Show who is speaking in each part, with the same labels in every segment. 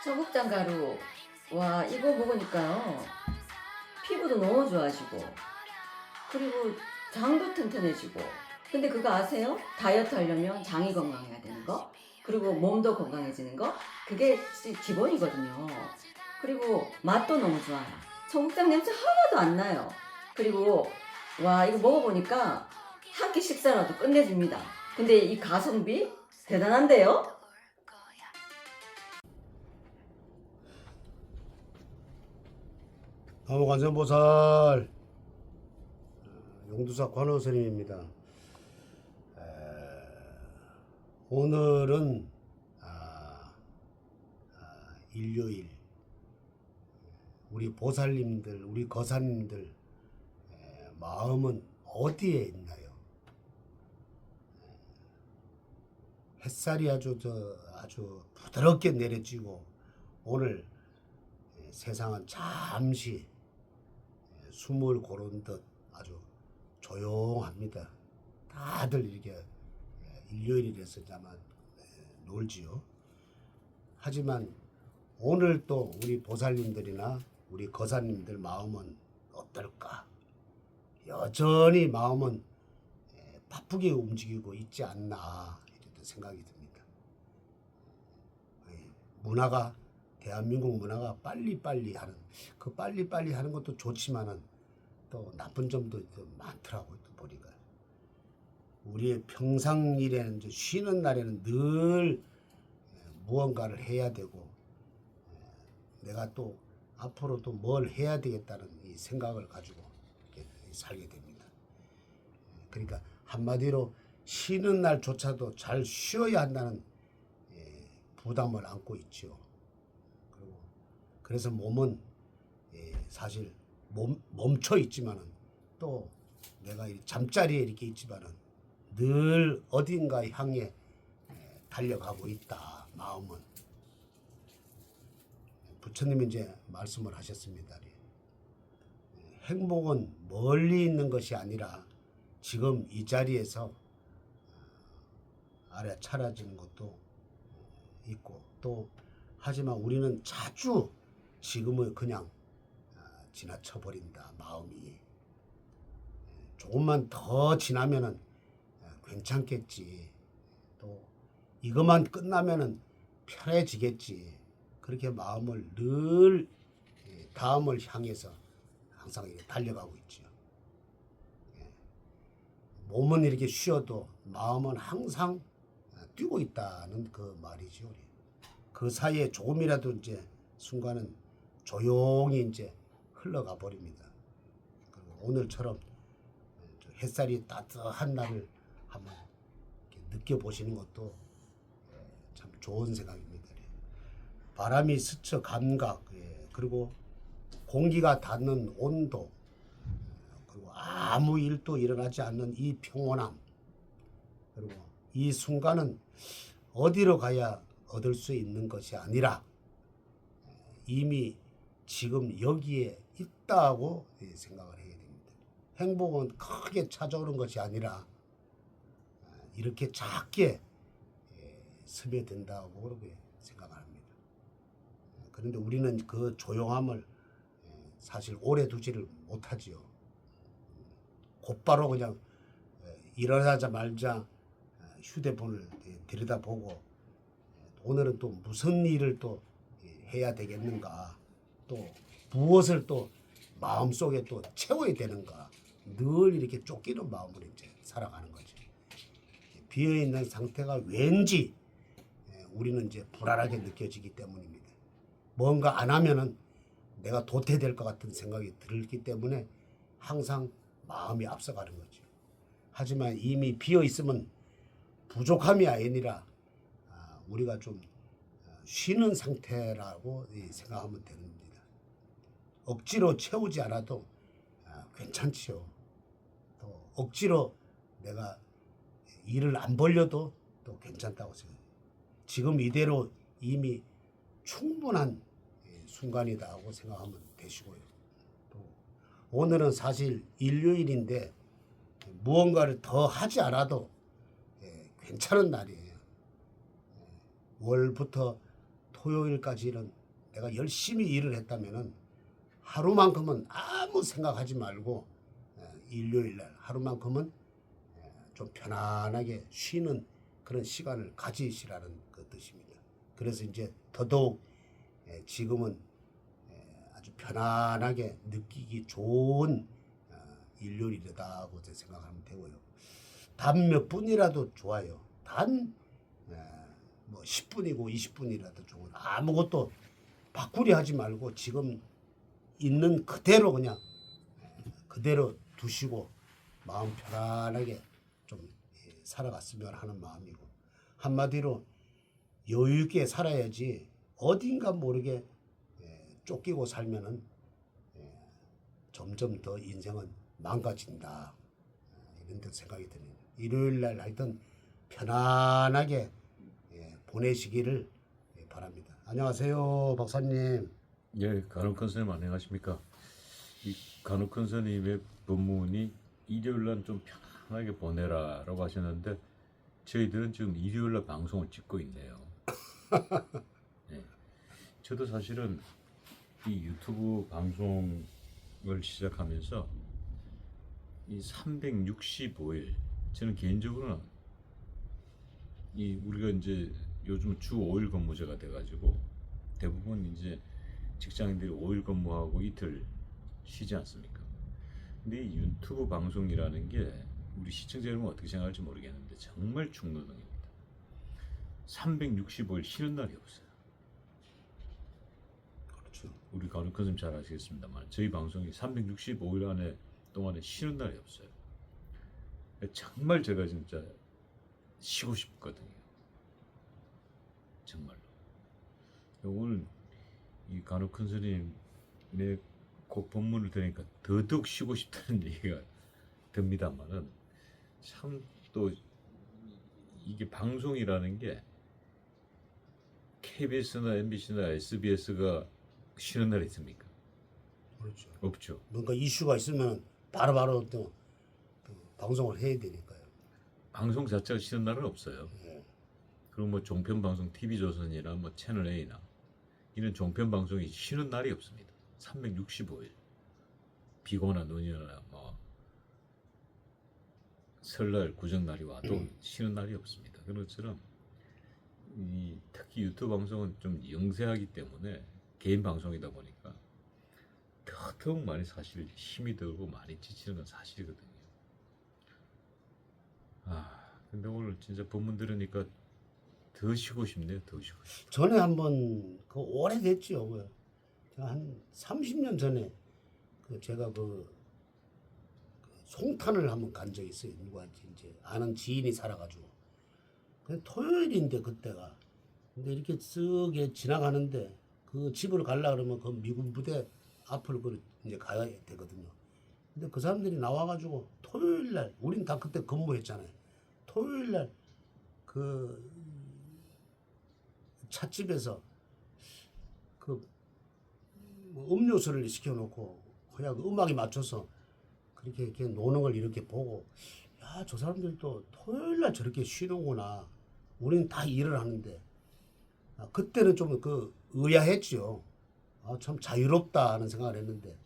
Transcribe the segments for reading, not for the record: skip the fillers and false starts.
Speaker 1: 청국장 가루. 와, 이거 먹으니까요. 피부도 너무 좋아지고, 그리고 장도 튼튼해지고. 근데 그거 아세요? 다이어트 하려면 장이 건강해야 되는 거, 그리고 몸도 건강해지는 거. 그게 기본이거든요. 그리고 맛도 너무 좋아요. 청국장 냄새 하나도 안 나요. 그리고 와, 이거 먹어보니까 한 끼 식사라도 끝내줍니다. 근데 이 가성비 대단한데요?
Speaker 2: 나무관세음보살 용두사 관호스님입니다. 오늘은 일요일, 우리 보살님들, 우리 거사님들 마음은 어디에 있나요? 햇살이 아주 부드럽게 내려지고, 오늘 세상은 잠시 숨을 고른 듯 아주 조용합니다. 다들 이렇게 일요일이라서 아마 놀지요. 하지만 오늘 또 우리 보살님들이나 우리 거사님들 마음은 어떨까? 여전히 마음은 바쁘게 움직이고 있지 않나 이렇게 생각이 듭니다. 문화가, 대한민국 문화가 빨리빨리 하는, 그 빨리빨리 하는 것도 좋지만은 또 나쁜 점도 많더라고요. 또 보니까 우리의 평상일에는, 이제 쉬는 날에는 늘 무언가를 해야 되고, 내가 또 앞으로 또 뭘 해야 되겠다는 이 생각을 가지고 살게 됩니다. 그러니까 한마디로 쉬는 날조차도 잘 쉬어야 한다는 부담을 안고 있죠. 그래서 몸은 사실 멈춰 있지만은, 또 내가 잠자리에 이렇게 있지만은 늘 어딘가 향해 달려가고 있다. 마음은. 부처님이 이제 말씀을 하셨습니다. 행복은 멀리 있는 것이 아니라 지금 이 자리에서 알아차려지는 것도 있고, 또 하지만 우리는 자주 지금을 그냥 지나쳐버린다. 마음이 조금만 더 지나면은 괜찮겠지, 또 이것만 끝나면은 편해지겠지, 그렇게 마음을 늘 다음을 향해서 항상 달려가고 있죠. 몸은 이렇게 쉬어도 마음은 항상 뛰고 있다는 그 말이죠. 그 사이에 조금이라도 이제 순간은 조용히 이제 흘러가 버립니다. 그리고 오늘처럼 햇살이 따뜻한 날을 한번 느껴보시는 것도 참 좋은 생각입니다. 바람이 스쳐 감각, 그리고 공기가 닿는 온도, 그리고 아무 일도 일어나지 않는 이 평온함, 그리고 이 순간은 어디로 가야 얻을 수 있는 것이 아니라 이미 지금 여기에 있다고 생각을 해야 됩니다. 행복은 크게 찾아오는 것이 아니라 이렇게 작게 스며든다고 그렇게 생각을 합니다. 그런데 우리는 그 조용함을 사실 오래 두지를 못하지요. 곧바로 그냥 일어나자마자 휴대폰을 들여다보고, 오늘은 또 무슨 일을 또 해야 되겠는가, 또 무엇을 또 마음속에 또 채워야 되는가, 늘 이렇게 쫓기는 마음으로 이제 살아가는 거죠. 비어있는 상태가 왠지 우리는 이제 불안하게 느껴지기 때문입니다. 뭔가 안 하면은 내가 도태될 것 같은 생각이 들기 때문에 항상 마음이 앞서가는 거죠. 하지만 이미 비어 있으면 부족함이 아니라 우리가 좀 쉬는 상태라고 생각하면 됩니다. 억지로 채우지 않아도 괜찮지요. 또 억지로 내가 일을 안 벌려도 또 괜찮다고 생각해요. 지금 이대로 이미 충분한 순간이다고 생각하면 되시고요. 또 오늘은 사실 일요일인데 무언가를 더 하지 않아도 괜찮은 날이에요. 월부터 토요일까지는 내가 열심히 일을 했다면은 하루만큼은 아무 생각하지 말고 일요일 날 하루만큼은 좀 편안하게 쉬는 그런 시간을 가지시라는 그 뜻입니다. 그래서 이제 더더욱 지금은 아주 편안하게 느끼기 좋은 일요일이다고 생각하면 되고요. 단 몇 분이라도 좋아요. 단 뭐 10분이고 20분이라도 좋고 아무것도 바꾸려 하지 말고 지금 있는 그대로 그냥 그대로 두시고 마음 편안하게 좀 살아갔으면 하는 마음이고, 한마디로 여유 있게 살아야지 어딘가 모르게 쫓기고 살면은 점점 더 인생은 망가진다, 이런 데 생각이 드네요. 일요일 날 하여튼 편안하게 보내시기를 바랍니다. 안녕하세요, 박사님.
Speaker 3: 예, 간혹한 선생님 안녕하십니까? 이 간혹한 선생님의 본문이 일요일날 좀 편안하게 보내라라고 하셨는데 저희들은 지금 일요일날 방송을 찍고 있네요. 예, 저도 사실은 이 유튜브 방송을 시작하면서 이 365일 저는 개인적으로는 이 우리가 이제 요즘 주 5일 근무제가 돼가지고 대부분 이제 직장인들이 5일 근무하고 이틀 쉬지 않습니까? 근데 이 유튜브 방송이라는 게 우리 시청자 여러분 어떻게 생각할지 모르겠는데 정말 중노동입니다. 365일 쉬는 날이 없어요.
Speaker 2: 그렇죠.
Speaker 3: 우리 간혹 선생님 잘 아시겠습니다만 저희 방송이 365일 안에 동안에 쉬는 날이 없어요. 정말 제가 진짜 쉬고 싶거든요. 정말로. 오늘 이 간혹 큰 스님의 그 본문을 들으니까 더더욱 쉬고 싶다는 얘기가 듭니다만은 참 또 이게 방송이라는 게 KBS나 MBC나 SBS가 쉬는 날이 있습니까?
Speaker 2: 그렇죠.
Speaker 3: 없죠.
Speaker 2: 뭔가 이슈가 있으면 바로바로 또 방송을 해야 되니까요.
Speaker 3: 방송 자체가 쉬는 날은 없어요.
Speaker 2: 예.
Speaker 3: 그리고 뭐 종편 방송 TV조선이나 뭐 채널 A나 이런 종편 방송이 쉬는 날이 없습니다. 365일. 비거나 눈이나 뭐 설날 구정날이 와도 쉬는 날이 없습니다. 그런 것처럼 이 특히 유튜브 방송은 좀 영세하기 때문에 개인 방송이다 보니까 더더욱 많이 사실 힘이 들고 많이 지치는 건 사실이거든요. 근데 오늘 진짜 본문 들으니까 더 쉬고 싶네요. 더 쉬고 싶.
Speaker 2: 전에 한번 그 오래됐죠. 제가 한 30년 전에 제가 그 송탄을 한번 간 적이 있어요. 누구한테 이제 아는 지인이 살아가지고. 그 토요일인데 그때가. 근데 이렇게 쓱 지나가는데 그 집으로 가려 그러면 그 미군 부대 앞을 그 이제 가야 되거든요. 근데 그 사람들이 나와가지고 토요일 날, 우린 다 그때 근무했잖아요. 토요일 날 그 찻집에서 그 음료수를 시켜놓고 그냥 그 음악에 맞춰서 그렇게 이렇게 노는 걸 이렇게 보고, 야, 저 사람들도 토요일 날 저렇게 쉬는구나. 우리는 다 일을 하는데. 그때는 좀 그 의아했죠. 참 자유롭다 하는 생각을 했는데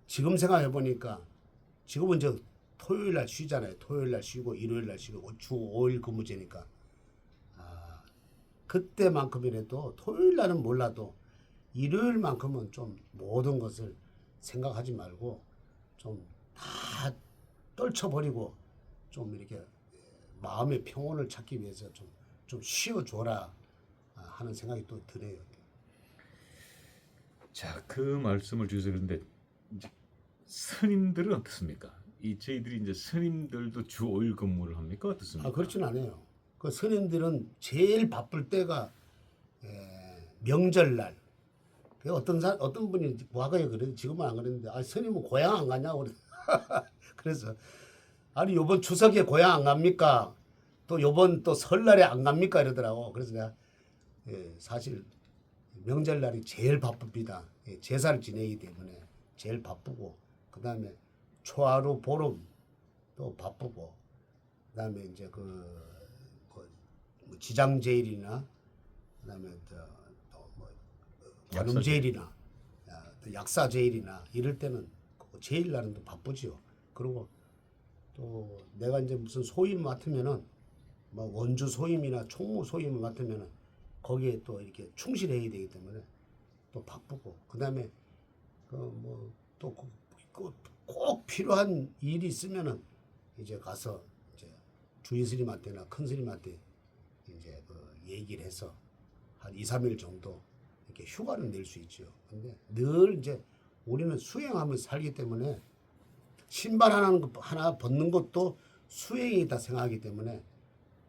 Speaker 2: 지금 생각해 보니까 지금은 이제 토요일 날 쉬잖아요. 토요일 날 쉬고 일요일 날 쉬고 주 5일 근무제니까. 그때만큼이라도 토요일 날은 몰라도 일요일만큼은 좀 모든 것을 생각하지 말고 좀 다 떨쳐버리고 좀 이렇게 마음의 평온을 찾기 위해서 좀 쉬어줘라 하는 생각이 또 드네요.
Speaker 3: 자, 그 말씀을 주셔서 그런데 이제 스님들은 어떻습니까? 이 저희들이 이제 스님들도 주 5일 근무를 합니까? 어떻습니까?
Speaker 2: 그렇진 않아요. 그 스님들은 제일 바쁠 때가 명절날. 어떤 분이 과거에 그래, 지금은 안 그랬는데, 스님은 고향 안 가냐고 그래. 그래서 아니 요번 추석에 고향 안 갑니까? 또 요번 또 설날에 안 갑니까? 이러더라고. 그래서 내가 사실 명절날이 제일 바쁩니다. 제사를 지내기 때문에 제일 바쁘고, 그 다음에 초하루 보름 또 바쁘고, 그 다음에 이제 뭐 지장제일이나, 그 다음에 또뭐 간음제일이나 또 약사제일이나 이럴 때는 그 제일 나는 또 바쁘지요. 그리고 또 내가 이제 무슨 소임 맡으면은 뭐 원주 소임이나 총무 소임을 맡으면은 거기에 또 이렇게 충실해야 되기 때문에 또 바쁘고 그다음에 그 뭐 또 꼭 필요한 일이 있으면은 이제 가서 이제 주임 스님한테나 큰 스님한테 이제 그 얘기를 해서 한 2, 3일 정도 이렇게 휴가를 낼 수 있죠. 근데 늘 이제 우리는 수행하면서 살기 때문에 신발 하나 벗는 것도 수행이다 생각하기 때문에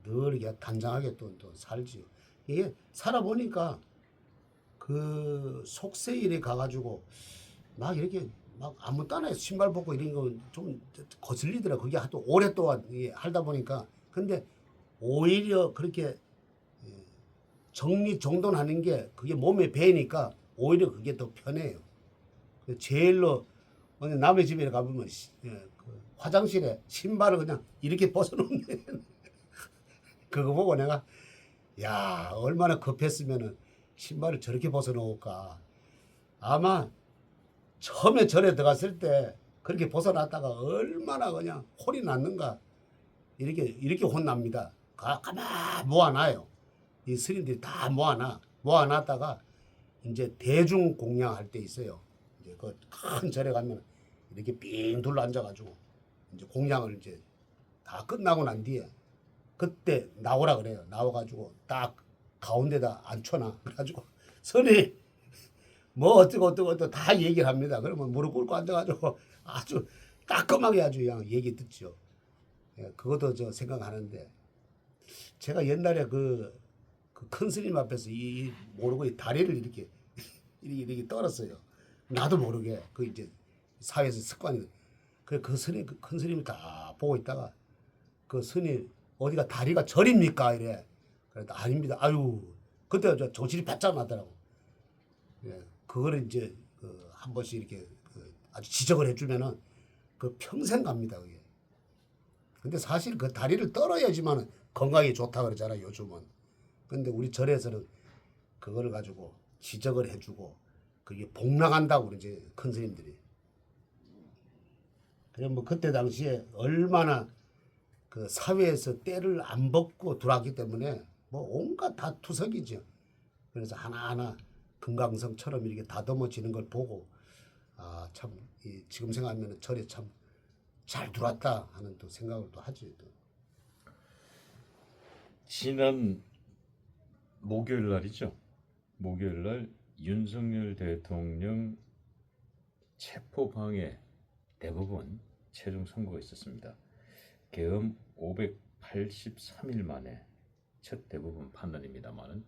Speaker 2: 늘 이게 단장하게 또 살지요. 이게 살아보니까 그 속세일에 가가지고 막 이렇게 막 아무 따나 신발 벗고 이런 거 좀 거슬리더라. 그게 하도 오랫동안 이게 하다 보니까. 근데 오히려 그렇게 정리정돈하는 게 그게 몸에 배니까 오히려 그게 더 편해요. 제일로 어느 남의 집에 가보면 그 화장실에 신발을 그냥 이렇게 벗어놓네. 그거 보고 내가 야 얼마나 급했으면은 신발을 저렇게 벗어놓을까. 아마 처음에 절에 들어갔을 때 그렇게 벗어놨다가 얼마나 그냥 혼이 났는가. 이렇게 혼납니다. 가만 모아놔요. 이 스님들이 다 모아놨다가 이제 대중 공양할 때 있어요. 이제 그 큰 절에 가면 이렇게 삥 둘러 앉아가지고 이제 공양을 이제 다 끝나고 난 뒤에 그때 나오라 그래요. 나와가지고 딱 가운데다 앉혀놔. 그래가지고 선이 뭐 어쩌고 다 얘기를 합니다. 그러면 무릎 꿇고 앉아가지고 아주 따끔하게 아주 그냥 얘기 듣죠. 예, 그것도 저 생각하는데 제가 옛날에 그 큰 스님 앞에서 모르고 이 다리를 이렇게 떨었어요. 나도 모르게 그 이제 사회에서 습관이. 그 스님 큰 스님이 다 보고 있다가 그 스님 어디가 다리가 저립니까 이래. 그래도 아닙니다. 아유 그때 저 정신이 바짝 나더라고. 예, 그거를 이제 그 한 번씩 이렇게 아주 지적을 해주면은 그 평생 갑니다 그게. 근데 사실 그 다리를 떨어야지만 건강에 좋다 그러잖아 요즘은. 근데 우리 절에서는 그거를 가지고 지적을 해주고 그게 복락한다고 그러지 큰 스님들이. 그래 뭐 그때 당시에 얼마나 그 사회에서 때를 안 벗고 들어왔기 때문에 뭐 온갖 다 투석이죠. 그래서 하나하나 금강성처럼 이렇게 다듬어지는 걸 보고 아 참 지금 생각하면 절에 참 잘 들어왔다 하는 또 생각을 또 하지. 또.
Speaker 3: 지난 목요일 날이죠. 목요일 날 윤석열 대통령 체포방해 대법원 최종 선고가 있었습니다. 계엄 583일 만에 첫 대법원 판단입니다만은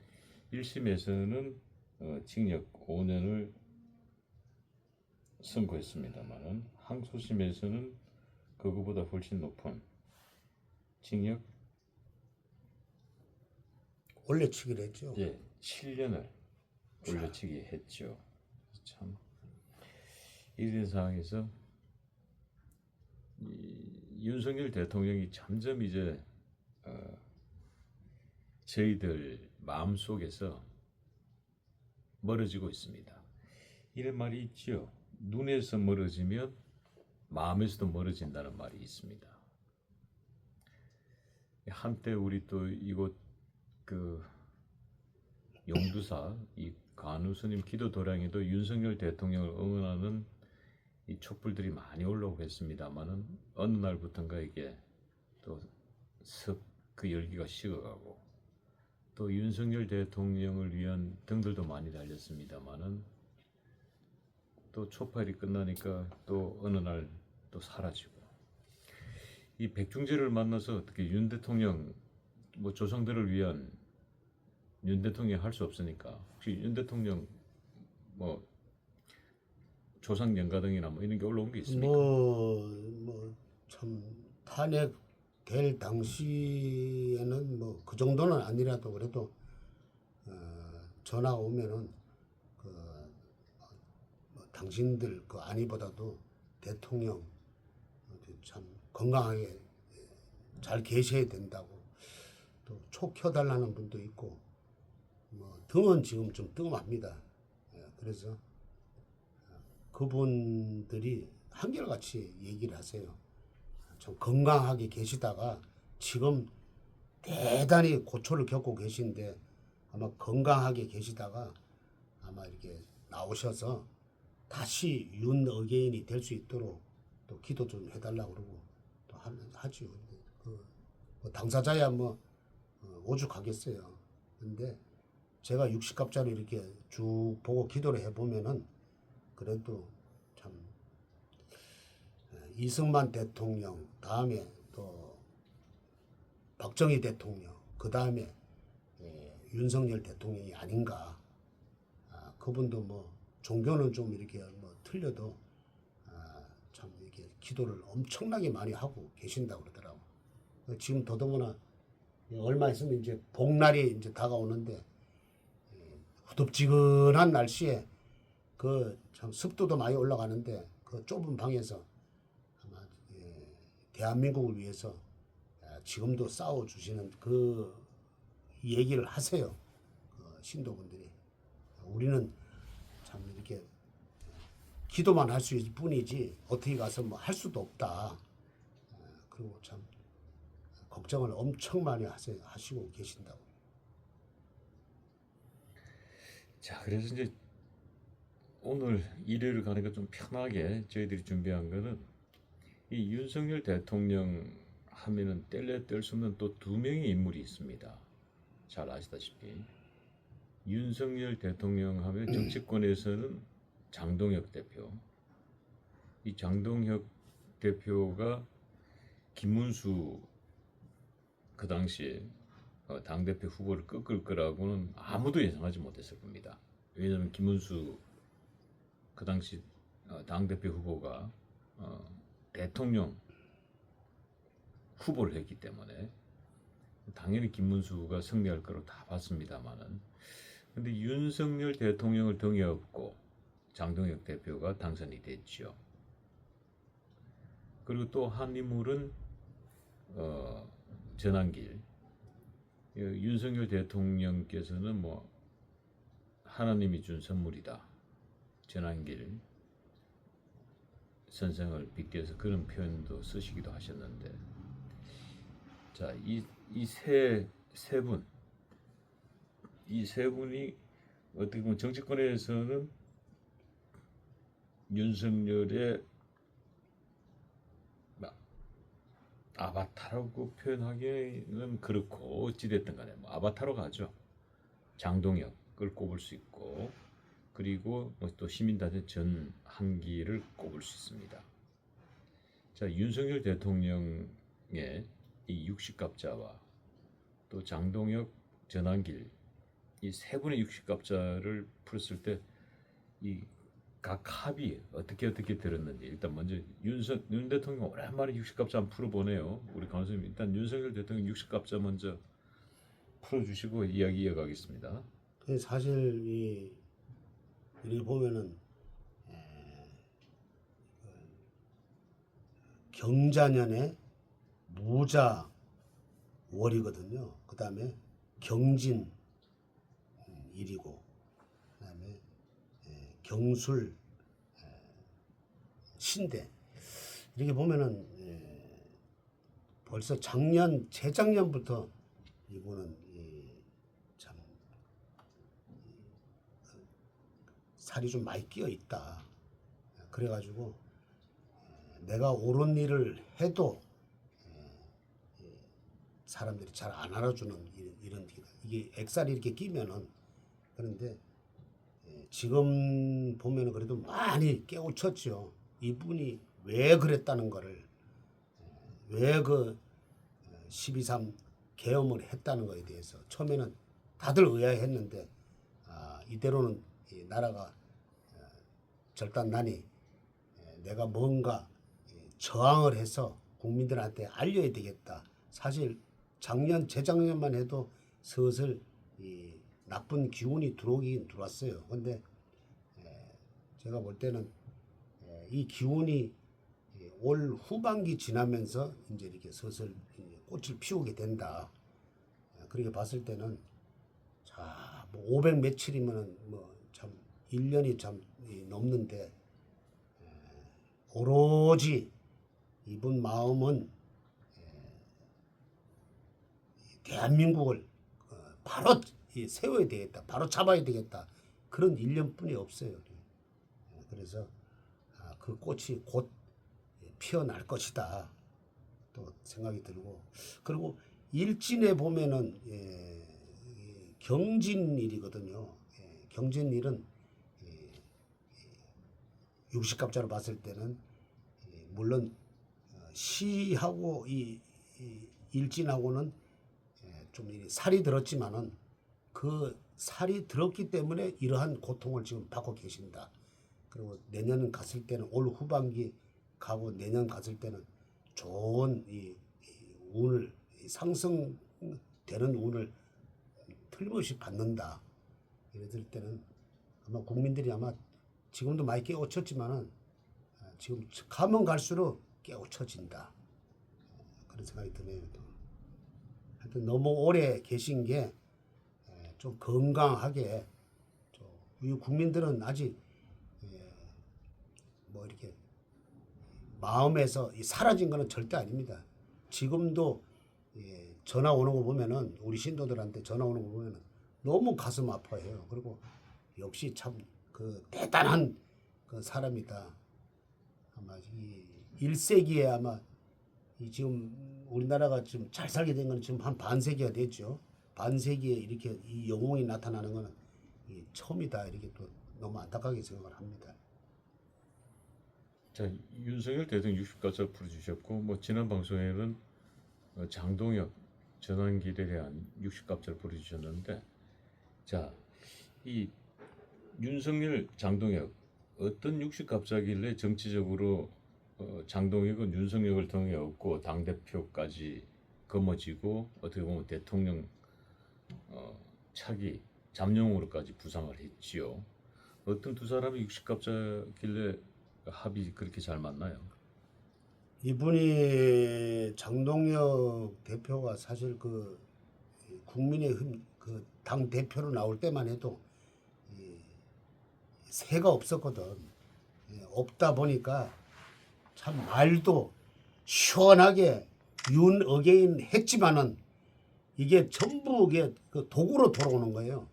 Speaker 3: 1심에서는 징역 5년을 선고했습니다만은 항소심에서는 그거보다 훨씬 높은 징역
Speaker 2: 올려치기를 했죠.
Speaker 3: 7년을 올려치기 했죠. 참 이런 상황에서 윤석열 대통령이 점점 이제 저희들 마음속에서 멀어지고 있습니다. 이런 말이 있죠. 눈에서 멀어지면 마음에서도 멀어진다는 말이 있습니다. 한때 우리 또 이곳 그 용두사 이 간우스님 기도 도량에도 윤석열 대통령을 응원하는 이 촛불들이 많이 올라오고 했습니다만은 어느 날부터인가 이게 또 습 그 열기가 식어가고 또 윤석열 대통령을 위한 등들도 많이 달렸습니다만은 또 초파일이 끝나니까 또 어느 날 또 사라지고 이 백중제를 만나서 어떻게 윤 대통령 뭐 조상들을 위한 윤 대통령 할 수 없으니까 혹시 윤 대통령 뭐 조상 연가등이나 뭐 이런 게 올라온 게 있습니까?
Speaker 2: 뭐 참 탄핵 될 당시에는 뭐 그 정도는 아니라도 그래도 전화 오면은 뭐 당신들 그 아니보다도 대통령 참 건강하게 잘 계셔야 된다고 또 촉 켜달라는 분도 있고 뭐 등은 지금 좀 뜸합니다. 그래서 그분들이 한결같이 얘기를 하세요. 좀 건강하게 계시다가 지금 대단히 고초를 겪고 계신데 아마 건강하게 계시다가 아마 이렇게 나오셔서 다시 윤어게인이 될 수 있도록 또 기도 좀 해달라고 그러고 또 하죠. 그 당사자야 뭐 오죽하겠어요. 근데 제가 60갑자를 이렇게 쭉 보고 기도를 해보면은 그래도 참 이승만 대통령 다음에 또 박정희 대통령 그 다음에 윤석열 대통령이 아닌가. 그분도 뭐 종교는 좀 이렇게 뭐 틀려도 참 이렇게 기도를 엄청나게 많이 하고 계신다고 그러더라고. 지금 더더구나 얼마 있으면 이제 복날이 이제 다가오는데 후덥지근한 날씨에 그 참 습도도 많이 올라가는데 그 좁은 방에서 아마 대한민국을 위해서 지금도 싸워주시는 그 얘기를 하세요. 그 신도분들이. 우리는 참 이렇게 기도만 할 수 있을 뿐이지 어떻게 가서 뭐 할 수도 없다. 그리고 참 걱정을 엄청 많이 하시고 계신다고.
Speaker 3: 자, 그래서 이제 오늘 일요일 가니까 좀 편하게 저희들이 준비한 거는 이 윤석열 대통령 하면은 뗄래 뗄 수 없는 또 두 명의 인물이 있습니다. 잘 아시다시피 윤석열 대통령 하면 정치권에서는 장동혁 대표. 이 장동혁 대표가 김문수 그 당시에 당대표 후보를 꺾을 거라고는 아무도 예상하지 못했을 겁니다. 왜냐하면 김문수 그 당시 당대표 후보가 대통령 후보를 했기 때문에 당연히 김문수가 승리할 거로 다 봤습니다만은 근데 윤석열 대통령을 등에 업고 장동혁 대표가 당선이 됐죠. 그리고 또 한 인물은 전한길. 윤석열 대통령께서는 뭐 하나님이 준 선물이다. 전한길 선생을 빗대서 그런 표현도 쓰시기도 하셨는데, 자, 이 세 분이 어떻게 보면 정치권에서는 윤석열의 아바타라고 표현하기는 그렇고 어찌됐든 간에 뭐 아바타로 가죠. 장동혁을 꼽을 수 있고 그리고 또 시민단체 전한기를 꼽을 수 있습니다. 자, 윤석열 대통령의 이 60갑자와 또 장동혁, 전한길 이 세 분의 60갑자를 풀었을 때 이 각 합이 어떻게 들었는지 일단 먼저 윤 대통령 오랜만에 60갑자 한번 풀어보네요. 우리 강수님 일단 윤석열 대통령 60갑자 먼저 풀어주시고 이야기 이어가겠습니다.
Speaker 2: 사실 이렇게 보면은 경자년에 무자월이거든요. 그 다음에 경진 일이고, 그 다음에 경술 신대. 이렇게 보면은 벌써 재작년부터 이분은 참 살이 좀 많이 끼어 있다. 그래가지고 내가 옳은 일을 해도 사람들이 잘 안 알아주는 이런 이게 액살이 이렇게 끼면은. 그런데 지금 보면은 그래도 많이 깨우쳤죠. 이분이 왜 그랬다는 거를, 왜 그 12.3 계엄을 했다는 거에 대해서 처음에는 다들 의아해했는데 이대로는 이 나라가 절단나니 내가 뭔가 저항을 해서 국민들한테 알려야 되겠다. 사실 재작년만 해도 슬슬 이 나쁜 기운이 들어오긴 들어왔어요. 근데 제가 볼 때는 이 기운이 올 후반기 지나면서 이제 이렇게 슬슬 꽃을 피우게 된다. 그렇게 봤을 때는 자, 뭐 500 며칠이면은 뭐 참 1년이 참 넘는데 오로지 이분 마음은 대한민국을 바로 세워야 되겠다. 바로 잡아야 되겠다. 그런 일념뿐이 없어요. 그래서 그 꽃이 곧 피어날 것이다. 또 생각이 들고 그리고 일진에 보면은 경진일이거든요. 경진일은 육식갑자로 봤을 때는 물론 시하고 이 일진하고는 좀 살이 들었지만은 그 살이 들었기 때문에 이러한 고통을 지금 받고 계신다. 그리고 내년 갔을 때는 올 후반기 가고 내년 갔을 때는 좋은 이 운을 상승되는 운을 틀림없이 받는다. 이랬을 때는 아마 국민들이 아마 지금도 많이 깨우쳤지만은 지금 가면 갈수록 깨우쳐진다. 그런 생각이 드네요. 하여튼 너무 오래 계신 게 좀 건강하게 이 국민들은 아직 뭐 이렇게 마음에서 사라진 거는 절대 아닙니다. 지금도 전화 오는 거 보면은 우리 신도들한테 전화 오는 거 보면은 너무 가슴 아파해요. 그리고 역시 참 그 대단한 그 사람이다. 아마 이 1세기에 아마 이 지금 우리나라가 지금 잘 살게 된 건 지금 한 반세기가 됐죠. 반세기에 이렇게 이 영웅이 나타나는 거는 처음이다. 이렇게 또 너무 안타깝게 생각을 합니다.
Speaker 3: 자, 윤석열 대통령 60가지를 풀어주셨고 뭐 지난 방송에는 장동혁 전환길에 대한 60갑자를 풀어주셨는데 자, 이 윤석열, 장동혁 어떤 60갑자길래 정치적으로 장동혁은 윤석열을 통해 얻고 당대표까지 거머쥐고 어떻게 보면 대통령 차기 잠룡으로까지 부상을 했지요. 어떤 두 사람이 60갑자길래 합이 그렇게 잘 맞나요?
Speaker 2: 이분이 장동혁 대표가 사실 그 국민의힘 그 당 대표로 나올 때만 해도 새가 없었거든. 없다 보니까 참 말도 시원하게 윤 어게인 했지만은 이게 전부 이게 그 도구로 돌아오는 거예요.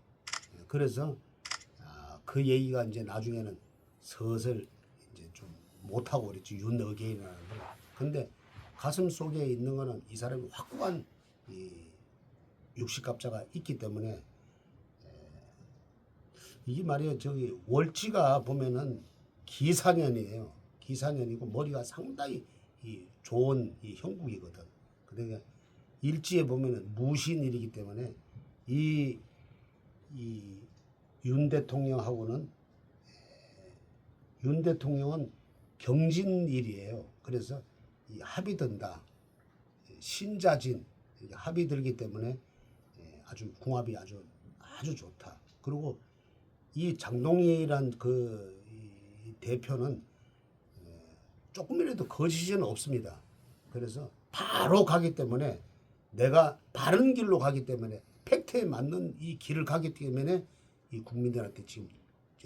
Speaker 2: 그래서 그 얘기가 이제 나중에는 슬슬 이제 좀 못하고 그랬지. 윤 어게인이라는 걸. 근데 가슴 속에 있는 거는 이 사람이 확고한 이 육식갑자가 있기 때문에 이게 말이에요. 저기 월지가 보면은 기사년이에요. 기사년이고 머리가 상당히 좋은 형국이거든. 그러니까 일지에 보면은 무신일이기 때문에 이 윤 대통령하고는 윤 대통령은 경진일이에요. 그래서 이 합이 든다. 신자진 합이 들기 때문에 아주 궁합이 아주 좋다. 그리고 이 장동희란 이 대표는 조금이라도 거짓은 없습니다. 그래서 바로 가기 때문에 내가 바른 길로 가기 때문에 팩트에 맞는 이 길을 가기 때문에 이 국민들한테 지금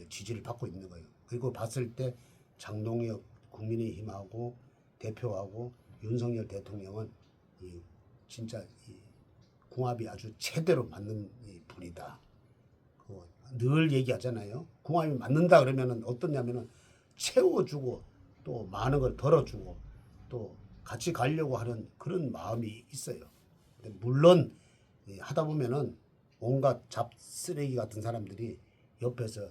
Speaker 2: 지지를 받고 있는 거예요. 그리고 봤을 때 장동혁 국민의힘하고 대표하고 윤석열 대통령은 진짜 궁합이 아주 제대로 맞는 분이다. 늘 얘기하잖아요. 궁합이 맞는다 그러면은 어떠냐면은 채워주고 또 많은 걸 덜어주고 또 같이 가려고 하는 그런 마음이 있어요. 근데 물론 하다 보면은 온갖 잡쓰레기 같은 사람들이 옆에서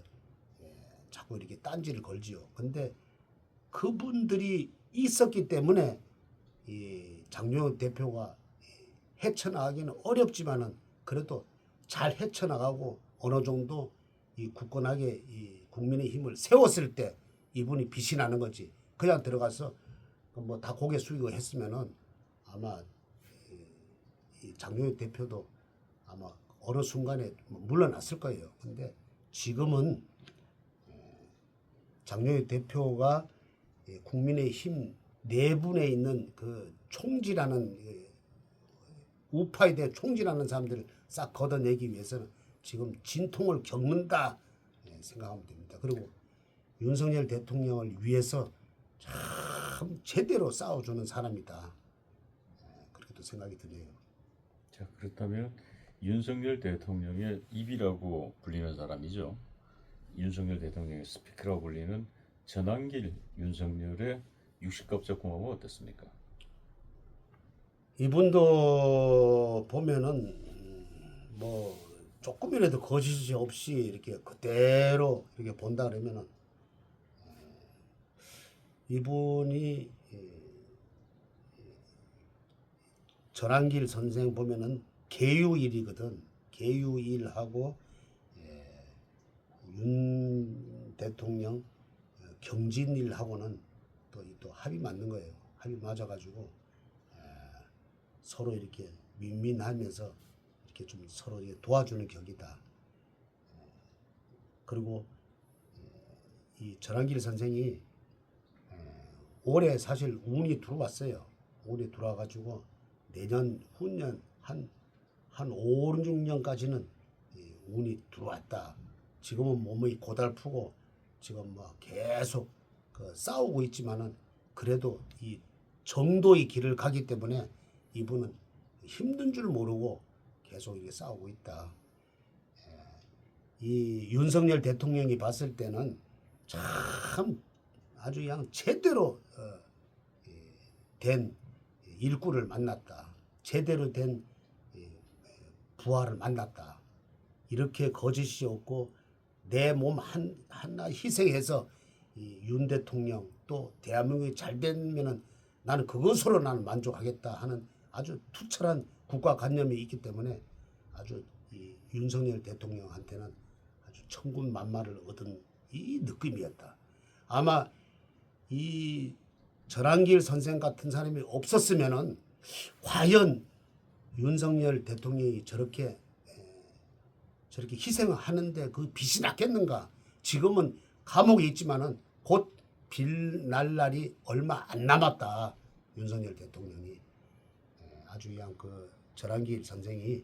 Speaker 2: 자꾸 이렇게 딴지를 걸지요. 근데 그분들이 있었기 때문에 이 장동혁 대표가 헤쳐나가기는 어렵지만은 그래도 잘 헤쳐나가고 어느 정도 이 굳건하게 이 국민의 힘을 세웠을 때 이분이 빛이 나는 거지. 그냥 들어가서 뭐 다 고개 숙이고 했으면은 아마 이 장동혁 대표도 아마 어느 순간에 물러났을 거예요. 근데 지금은 장동혁 대표가 국민의힘 내분에 있는 그 총지라는 우파에 대해 총지라는 사람들을 싹 걷어내기 위해서는 지금 진통을 겪는다 생각하면 됩니다. 그리고 윤석열 대통령을 위해서 참 제대로 싸워주는 사람이다. 그렇게도 생각이 드네요.
Speaker 3: 자, 그렇다면 윤석열 대통령의 입이라고 불리는 사람이죠. 윤석열 대통령의 스피커라고 불리는 전환길 윤석열의 60갑작 공화국 어떻습니까?
Speaker 2: 이분도 보면은 뭐 조금이라도 거짓이 없이 이렇게 그대로 이렇게 본다 그러면은 이분이 전환길 선생 보면은 계유일이거든. 계유일하고 윤 대통령 경진일하고는 또 합이 맞는 거예요. 합이 맞아가지고 서로 이렇게 윈윈하면서 이렇게 좀 서로 도와주는 격이다. 그리고 이 전환길 선생이 올해 사실 운이 들어왔어요. 운이 들어와가지고 내년 후년 한 5, 6년까지는 운이 들어왔다. 지금은 몸이 고달프고 지금 뭐 계속 싸우고 있지만은 그래도 이 정도의 길을 가기 때문에 이분은 힘든 줄 모르고 계속 이렇게 싸우고 있다. 이 윤석열 대통령이 봤을 때는 참 아주 그냥 제대로 된 일꾼을 만났다. 제대로 된 부하를 만났다. 이렇게 거짓이 없고 내 몸 하나 희생해서 이 윤 대통령 또 대한민국이 잘 되면은 나는 그것으로 나는 만족하겠다 하는 아주 투철한 국가관념이 있기 때문에 아주 이 윤석열 대통령한테는 아주 천군만마를 얻은 이 느낌이었다. 아마 이 전환길 선생 같은 사람이 없었으면은 과연 윤석열 대통령이 저렇게 희생을 하는데 그 빛이 났겠는가? 지금은 감옥에 있지만은 곧 빌 날 날이 얼마 안 남았다. 윤석열 대통령이 아주 그냥 그 전환길 선생이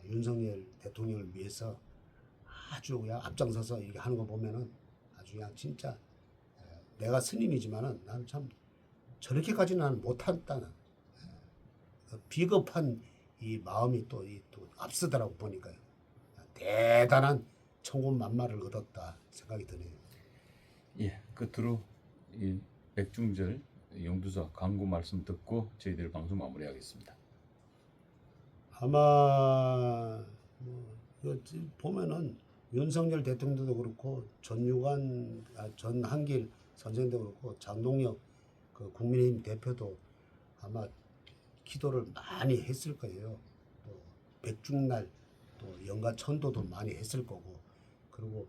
Speaker 2: 윤석열 대통령을 위해서 아주 그냥 앞장서서 이렇게 하는 거 보면은 아주 그냥 진짜 내가 스님이지만은 나는 참 저렇게까지는 나는 못한다는 비겁한 이 마음이 또 앞서더라고 보니까요. 대단한 천군만마를 얻었다 생각이 드네요.
Speaker 3: 예, 끝으로 이 백중절 영두사 광고 말씀 듣고 저희들 방송 마무리하겠습니다.
Speaker 2: 아마 보면은 윤석열 대통령도 그렇고 전한길 선생도 그렇고 장동혁 그 국민의힘 대표도 아마 기도를 많이 했을 거예요. 또 백중날 또 영가 천도도 많이 했을 거고 그리고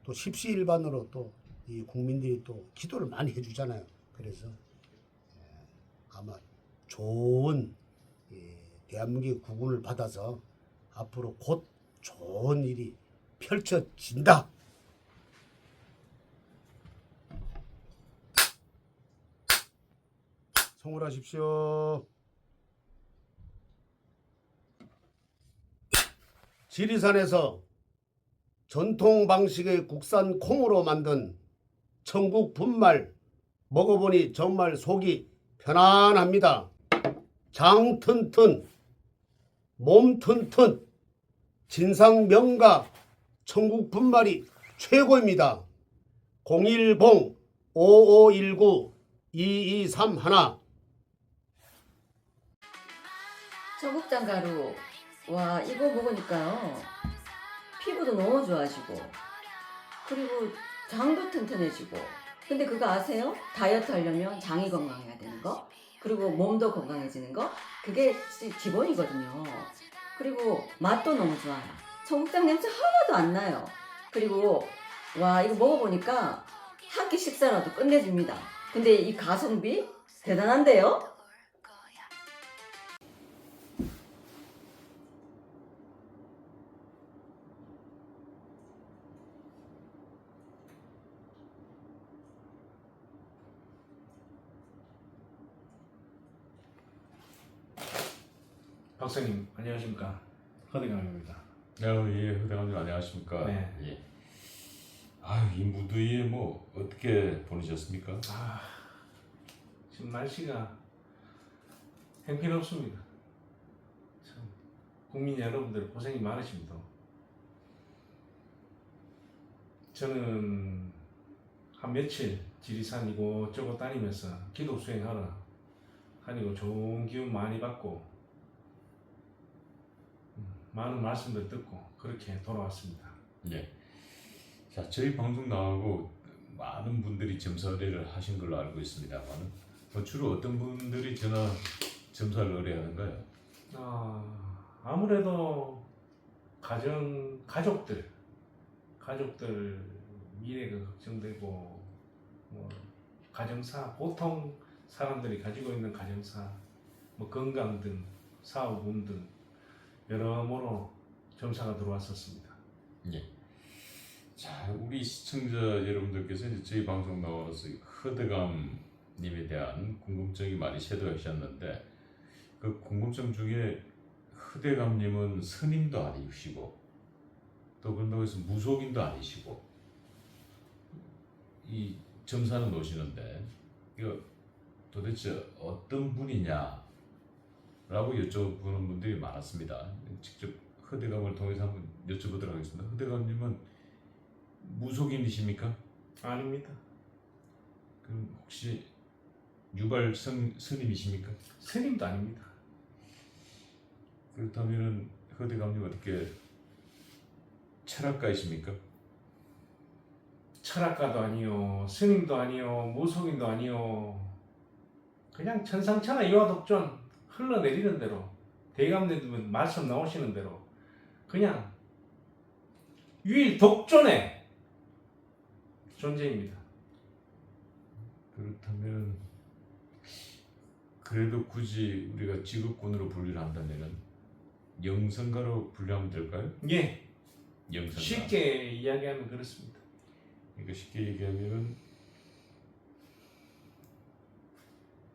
Speaker 2: 또 십시일반으로 또 이 국민들이 또 기도를 많이 해주잖아요. 그래서 아마 좋은 대한민국의 구원을 받아서 앞으로 곧 좋은 일이 펼쳐진다. 성울하십시오. 지리산에서 전통 방식의 국산 콩으로 만든 천국 분말 먹어보니 정말 속이 편안합니다. 장 튼튼, 몸 튼튼, 진상 명가 천국 분말이 최고입니다. 010-5519-2231
Speaker 1: 청국장가루. 와, 이거 먹으니까요. 피부도 너무 좋아지고, 그리고 장도 튼튼해지고. 근데 그거 아세요? 다이어트 하려면 장이 건강해야 되는 거, 그리고 몸도 건강해지는 거, 그게 기본이거든요. 그리고 맛도 너무 좋아요. 청국장 냄새 하나도 안 나요. 그리고 와, 이거 먹어보니까 한 끼 식사라도 끝내줍니다. 근데 이 가성비 대단한데요?
Speaker 4: 박사님 안녕하십니까. 허대강입니다.
Speaker 3: 예, 회장님 안녕하십니까?
Speaker 4: 네.
Speaker 3: 예. 아유, 이 무더위에 뭐 어떻게 보내셨습니까?
Speaker 4: 지금 날씨가 형편없습니다. 참 국민 여러분들 고생이 많으십니다. 저는 한 며칠 지리산 이곳저곳 다니면서 기도 수행하러 다니고 좋은 기운 많이 받고 많은 말씀들 듣고 그렇게 돌아왔습니다.
Speaker 3: 예. 자, 저희 방송 나가고 많은 분들이 점사 의뢰를 하신 걸로 알고 있습니다만, 주로 어떤 분들이 점사를 의뢰하는가요?
Speaker 4: 아무래도 가족들 미래가 걱정되고 뭐 가정사 보통 사람들이 가지고 있는 가정사 뭐 건강 등 사업 운 등 여러모로 점사가 들어왔었습니다.
Speaker 3: 예. 자, 우리 시청자 여러분들께서 이제 저희 방송 나와서 허대감님에 대한 궁금증이 많이 쇄도하셨는데, 그 궁금증 중에 허대감님은 스님도 아니시고 또 그런다고 해서 무속인도 아니시고 이 점사는 오시는데 이거 도대체 어떤 분이냐라고 여쭤보는 분들이 많았습니다. 직접 허대감을 통해서 한번 여쭤보도록 하겠습니다. 허대감님은 무속인이십니까?
Speaker 4: 아닙니다.
Speaker 3: 그럼 혹시 유발 스님이십니까?
Speaker 4: 스님도 아닙니다.
Speaker 3: 그렇다면은 허대감님 어떻게 철학가이십니까?
Speaker 4: 철학가도 아니요, 스님도 아니요, 무속인도 아니요. 그냥 천상천하 이화독존 흘러내리는 대로 대감님 말씀 나오시는 대로 그냥 유일 독존의 존재입니다.
Speaker 3: 그렇다면 그래도 굳이 우리가 직업군으로 분류를 한다면은 영성가로 분류하면 될까요?
Speaker 4: 예,
Speaker 3: 영성가.
Speaker 4: 쉽게 이야기하면 그렇습니다.
Speaker 3: 그러니까 쉽게 얘기하면은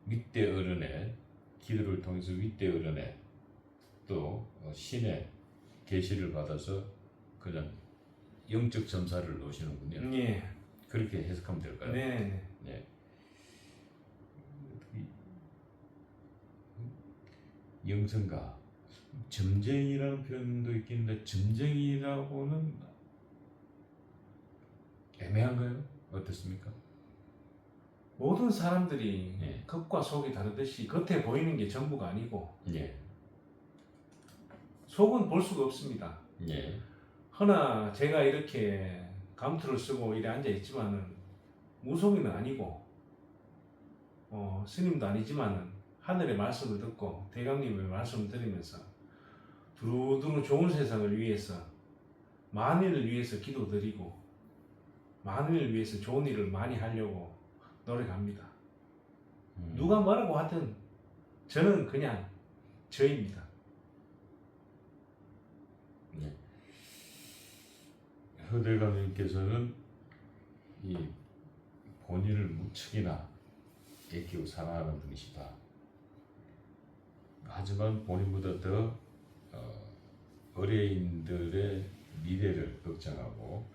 Speaker 3: 윗대 어른의 기도를 통해서 윗대 어른의 또 신의 계시를 받아서 그냥 영적 점사를 놓으시는군요.
Speaker 4: 예,
Speaker 3: 그렇게 해석하면 될까요?
Speaker 4: 네.
Speaker 3: 네. 영성가, 점쟁이라는 표현도 있긴데 점쟁이라고는 애매한가요? 어떻습니까?
Speaker 4: 모든 사람들이
Speaker 3: 예.
Speaker 4: 겉과 속이 다르듯이 겉에 보이는 게 전부가 아니고
Speaker 3: 예,
Speaker 4: 속은 볼 수가 없습니다.
Speaker 3: 예,
Speaker 4: 허나 제가 이렇게 감투를 쓰고 이래 앉아 있지만은 무속인은 아니고 스님도 아니지만은 하늘의 말씀을 듣고 대감님의 말씀을 들으면서 두루두루 좋은 세상을 위해서 만인을 위해서 기도드리고 만인을 위해서 좋은 일을 많이 하려고 노력합니다. 누가 뭐라고 하든 저는 그냥 저입니다.
Speaker 3: 네. 허대감님께서는 이 본인을 무척이나 애끼고 사랑하는 분이시다. 하지만 본인보다 더 의뢰인들의 미래를 걱정하고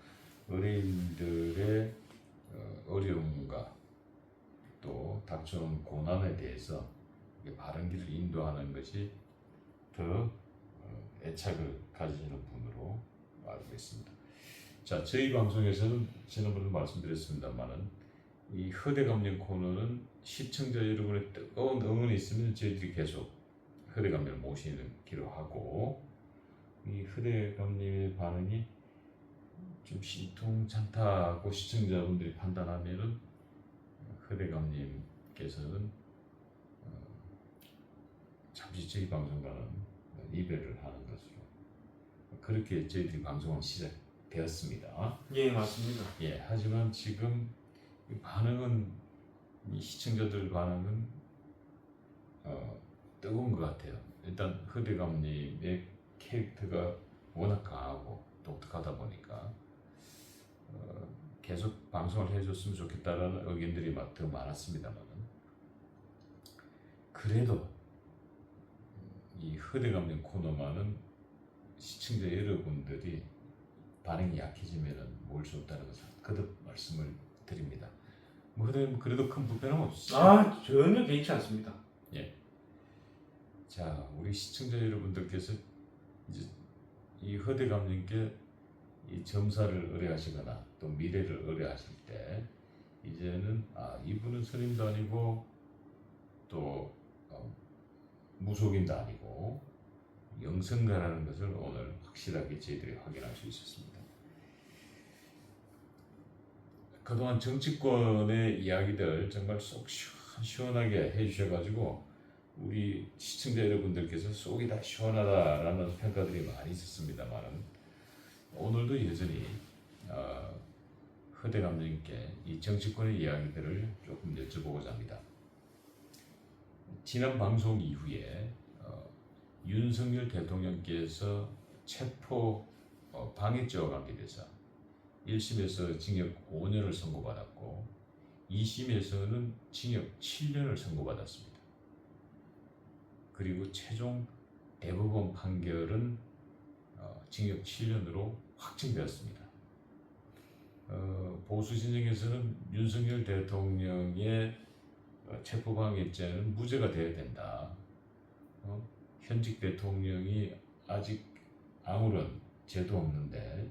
Speaker 3: 의뢰인들의 어려움과 또 닥쳐오는 고난에 대해서 바른 길을 인도하는 것이 더 애착을 가지시는 분으로 알고 있습니다. 자, 저희 방송에서는 지난번에 말씀드렸습니다만은 이 허대감님 코너는 시청자 여러분의 뜨거운 응원이 있으면 저희들이 계속 허대감님을 모시는 기로 하고, 이 허대감님의 반응이 좀 신통찮다고 시청자분들이 판단하면은 허대감님께서는 잠시 저희 방송과는 이별을 하는 것으로 그렇게 저희들이 방송은 시작되었습니다.
Speaker 4: 예, 맞습니다.
Speaker 3: 예, 하지만 지금 이 반응은 이 시청자들 반응은 뜨거운 것 같아요. 일단 허대감님의 캐릭터가 워낙 강하고 독특하다 보니까 계속 방송을 해줬으면 좋겠다라는 의견들이 더 많았습니다만, 그래도 이 허대감님 코너만은 시청자 여러분들이 반응이 약해지면은 먹을 수 없다는 것을 거듭 말씀을 드립니다. 뭐 그래도 큰 불편함 없으시죠?
Speaker 4: 아, 전혀 개의치 않습니다.
Speaker 3: 자, 우리 시청자 여러분들께서 이제 이 허대감님께 이 점사를 의뢰하시거나 또 미래를 의뢰하실 때 이제는 이분은 스님도 아니고 또 무속인도 아니고 영성가라는 것을 오늘 확실하게 저희들이 확인할 수 있었습니다. 그동안 정치권의 이야기들 정말 속 시원하게 해주셔가지고 우리 시청자 여러분들께서 속이 다 시원하다라는 평가들이 많이 있었습니다만 오늘도 여전히 허대 감독님께 이 정치권의 이야기들을 조금 여쭤보고자 합니다. 지난 방송 이후에 윤석열 대통령께서 체포 방해죄와 관계돼서 1심에서 징역 5년을 선고받았고 2심에서는 징역 7년을 선고받았습니다. 그리고 최종 대법원 판결은 징역 7년으로 확정되었습니다. 보수 진영에서는 윤석열 대통령의 체포방해죄는 무죄가 되어야 된다. 현직 대통령이 아직 아무런 죄도 없는데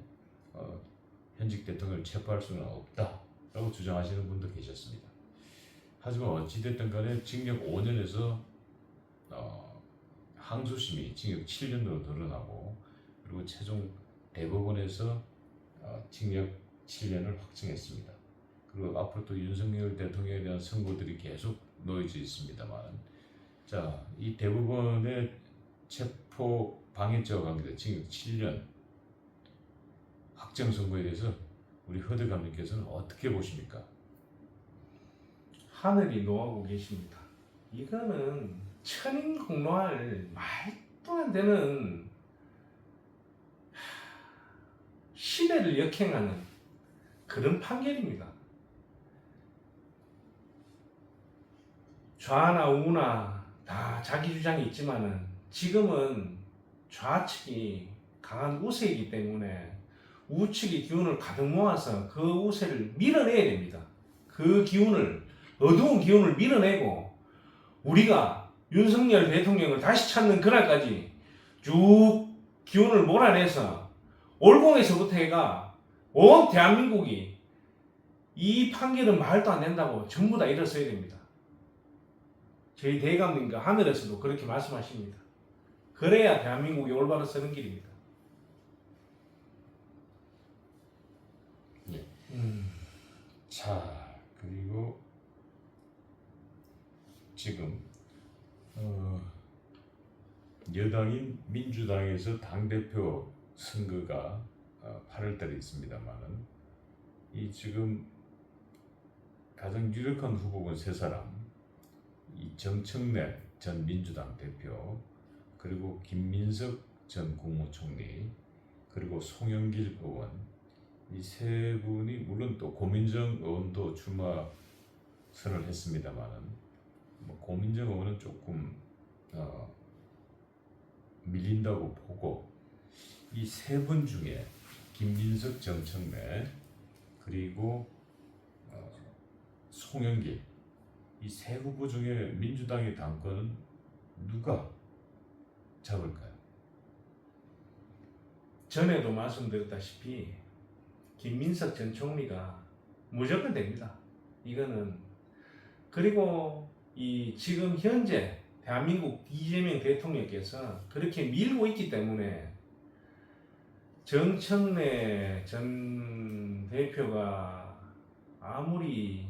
Speaker 3: 현직 대통령을 체포할 수는 없다라고 주장하시는 분도 계셨습니다. 하지만 어찌됐든 간에 징역 5년에서 항소심이 징역 7년으로 늘어나고 그리고 최종 대법원에서 징역 7년을 확정했습니다. 그리고 앞으로 또 윤석열 대통령에 대한 선고들이 계속 놓여져 있습니다만, 자, 이 대법원의 체포 방해죄와 관계된 징역 7년 확정 선고에 대해서 우리 허대 감독님께서는 어떻게 보십니까?
Speaker 4: 하늘이 노하고 계십니다. 이거는 천인공노할 말도 안 되는 시대를 역행하는 그런 판결입니다. 좌나 우나 다 자기 주장이 있지만은 지금은 좌측이 강한 우세이기 때문에 우측이 기운을 가득 모아서 그 우세를 밀어내야 됩니다. 그 기운을, 어두운 기운을 밀어내고 우리가 윤석열 대통령을 다시 찾는 그날까지 쭉 기운을 몰아내서 올공에서부터 해가 온 대한민국이 이 판결은 말도 안 된다고 전부 다 일어서야 됩니다. 저희 대감님과 하늘에서도 그렇게 말씀하십니다. 그래야 대한민국이 올바로 서는 길입니다.
Speaker 3: 예. 자, 그리고 지금 여당인 민주당에서 당대표 선거가 8월달에 있습니다만은 이 지금 가장 유력한 후보는 세 사람, 이 정청래 전 민주당 대표, 그리고 김민석 전 국무총리, 그리고 송영길 의원, 이 세 분이 물론 또 고민정 의원도 출마 선을 했습니다만은 고민정 의원은 조금 밀린다고 보고 이 세 분 중에 김민석, 정청래 그리고 송영길 이 세 후보 중에 민주당의 당권은 누가 잡을까요?
Speaker 4: 전에도 말씀드렸다시피 김민석 전 총리가 무조건 됩니다. 이거는. 그리고 이 지금 현재 대한민국 이재명 대통령께서 그렇게 밀고 있기 때문에 정청래 전 대표가 아무리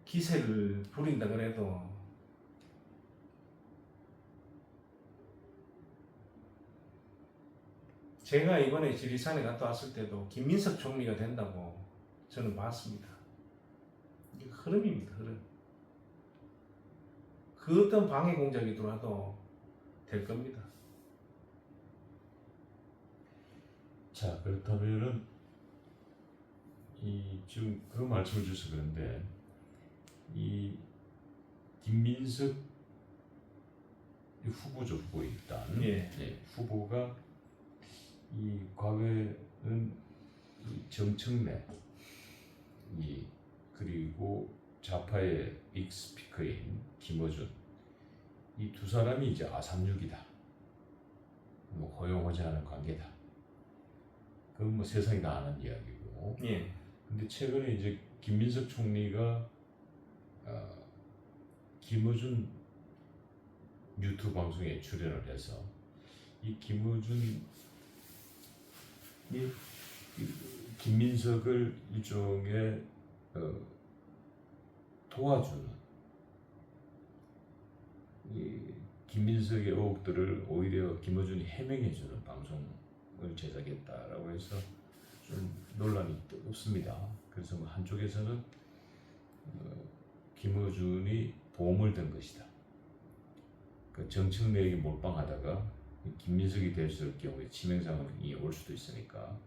Speaker 4: 기세를 부린다 그래도 제가 이번에 지리산에 갔다 왔을 때도 김민석 총리가 된다고 저는 봤습니다. 이게 흐름입니다, 흐름. 그 어떤 방해 공작이 들어와도 될 겁니다.
Speaker 3: 자, 그렇다면은 이 지금 그 말씀을 주셔서 그런데 이 김민석 이 후보죠, 후보 일단.
Speaker 4: 예.
Speaker 3: 후보가 이 과거에는 이 정청래 그리고 좌파의 빅스피커인 김어준 이 두 사람이 이제 아삼육이다. 뭐 허용하지 않은 관계다. 그건 뭐 세상이 다 아는 이야기고.
Speaker 4: 예.
Speaker 3: 근데 최근에 이제 김민석 총리가 김어준 유튜브 방송에 출연을 해서 이 김어준이 김민석을 일종의 도와주는 이 김민석의 의혹들을 오히려 김어준이 해명해주는 방송을 제작했다라고 해서 좀 논란이 없습니다. 그래서 뭐 한쪽에서는 김어준이 보험을 든 것이다. 그 정청래에게 몰빵하다가 김민석이 됐을 경우에 치명상이 올 수도 있으니까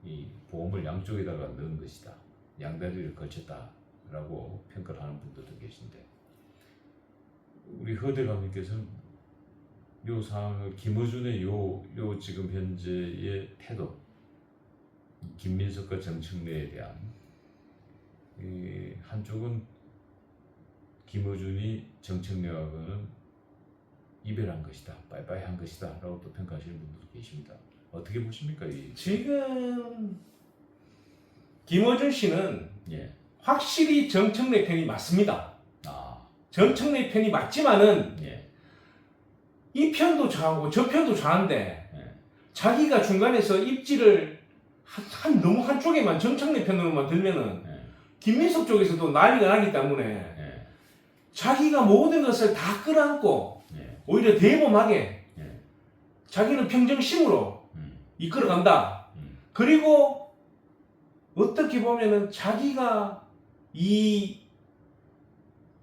Speaker 3: 이 보험을 양쪽에다가 넣은 것이다. 양다리를 걸쳤다라고 평가를 하는 분들도 계신데 우리 허대 감독님께서는 요 상황을 김어준의 요 지금 현재의 태도, 김민석과 정청래에 대한 한쪽은 김어준이 정청래와는 이별한 것이다, 빠이빠이 한 것이다 라고 또 평가하시는 분들도 계십니다. 어떻게 보십니까?
Speaker 4: 지금 김어준 씨는
Speaker 3: 예.
Speaker 4: 확실히 정청래 편이 맞습니다.
Speaker 3: 아,
Speaker 4: 정청래 편이 맞지만은
Speaker 3: 예.
Speaker 4: 이 편도 좌우고 저 편도 좌인데
Speaker 3: 예.
Speaker 4: 자기가 중간에서 입지를 너무 한쪽에만 정청래 편으로만 들면은
Speaker 3: 예.
Speaker 4: 김민석 쪽에서도 난리가 나기 때문에
Speaker 3: 예.
Speaker 4: 자기가 모든 것을 다 끌어안고
Speaker 3: 예.
Speaker 4: 오히려 대범하게
Speaker 3: 예.
Speaker 4: 자기는 평정심으로 이끌어간다. 그리고 어떻게 보면은 자기가 이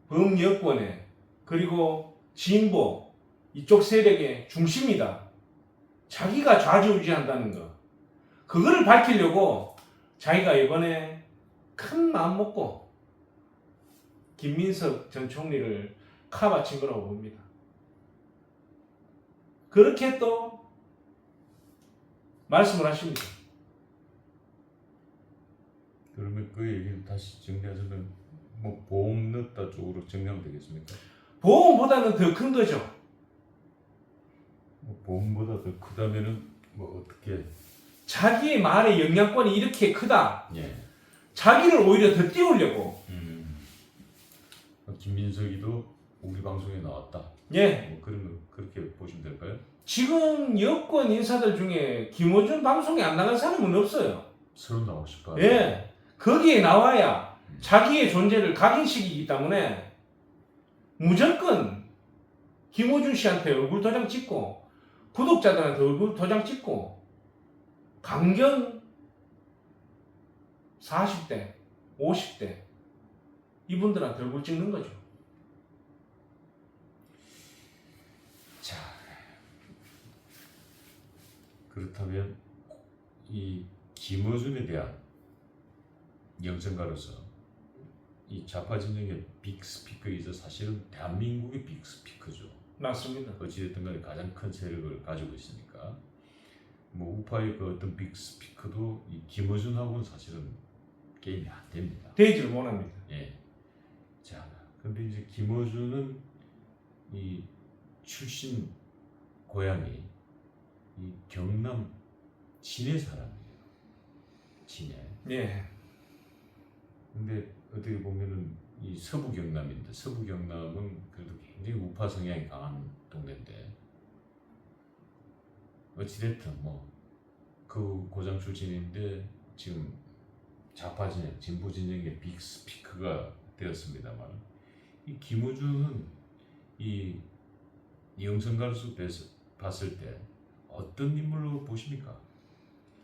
Speaker 4: 범여권에 그리고 진보 이쪽 세력의 중심이다. 자기가 좌지우지한다는 거. 그거를 밝히려고 자기가 이번에 큰 마음 먹고 김민석 전 총리를 카바친 거라고 봅니다. 그렇게 또 말씀을 하십니다.
Speaker 3: 그러면 그 얘기를 다시 정리하자면 뭐 보험 넣었다 쪽으로 정리하면 되겠습니까?
Speaker 4: 보험보다는 더 큰 거죠.
Speaker 3: 뭐 보험보다 더 크다면은 뭐 어떻게?
Speaker 4: 자기의 말의 영향권이 이렇게 크다.
Speaker 3: 예.
Speaker 4: 자기를 오히려 더 띄우려고.
Speaker 3: 김민석이도 우리 방송에 나왔다.
Speaker 4: 예.
Speaker 3: 뭐 그러면 그렇게 보시면 될까요?
Speaker 4: 지금 여권 인사들 중에 김어준 방송에 안 나간 사람은 없어요.
Speaker 3: 서로 나오고 싶어요.
Speaker 4: 예. 거기에 나와야 자기의 존재를 각인시키기 때문에 무조건 김어준 씨한테 얼굴 도장 찍고 구독자들한테 얼굴 도장 찍고 강경 40대, 50대 이분들한테 얼굴 찍는 거죠.
Speaker 3: 자, 그렇다면 이 김어준에 대한 영성가로서 이 좌파 진영의 빅스피커이자 사실은 대한민국의 빅스피커죠.
Speaker 4: 맞습니다.
Speaker 3: 어찌됐든 간에 가장 큰 세력을 가지고 있으니까 뭐 우파의 그 어떤 빅스피커도 이 김어준하고는 사실은 게임이 안 됩니다.
Speaker 4: 되지를 못합니다.
Speaker 3: 예. 자, 근데 이제 김어준은 이 출신 고향이 이 경남 진해 사람이에요. 진해.
Speaker 4: 예.
Speaker 3: 근데 어떻게 보면은 이 서부 경남인데 서부 경남은 그래도 굉장히 우파 성향이 강한 동네인데 어찌됐든 뭐 그 고장 출신인데 지금 좌파 진영, 진보 진영의 빅스피커가 되었습니다만 이 김어준은 이 영성가로서 봤을 때 어떤 인물로 보십니까?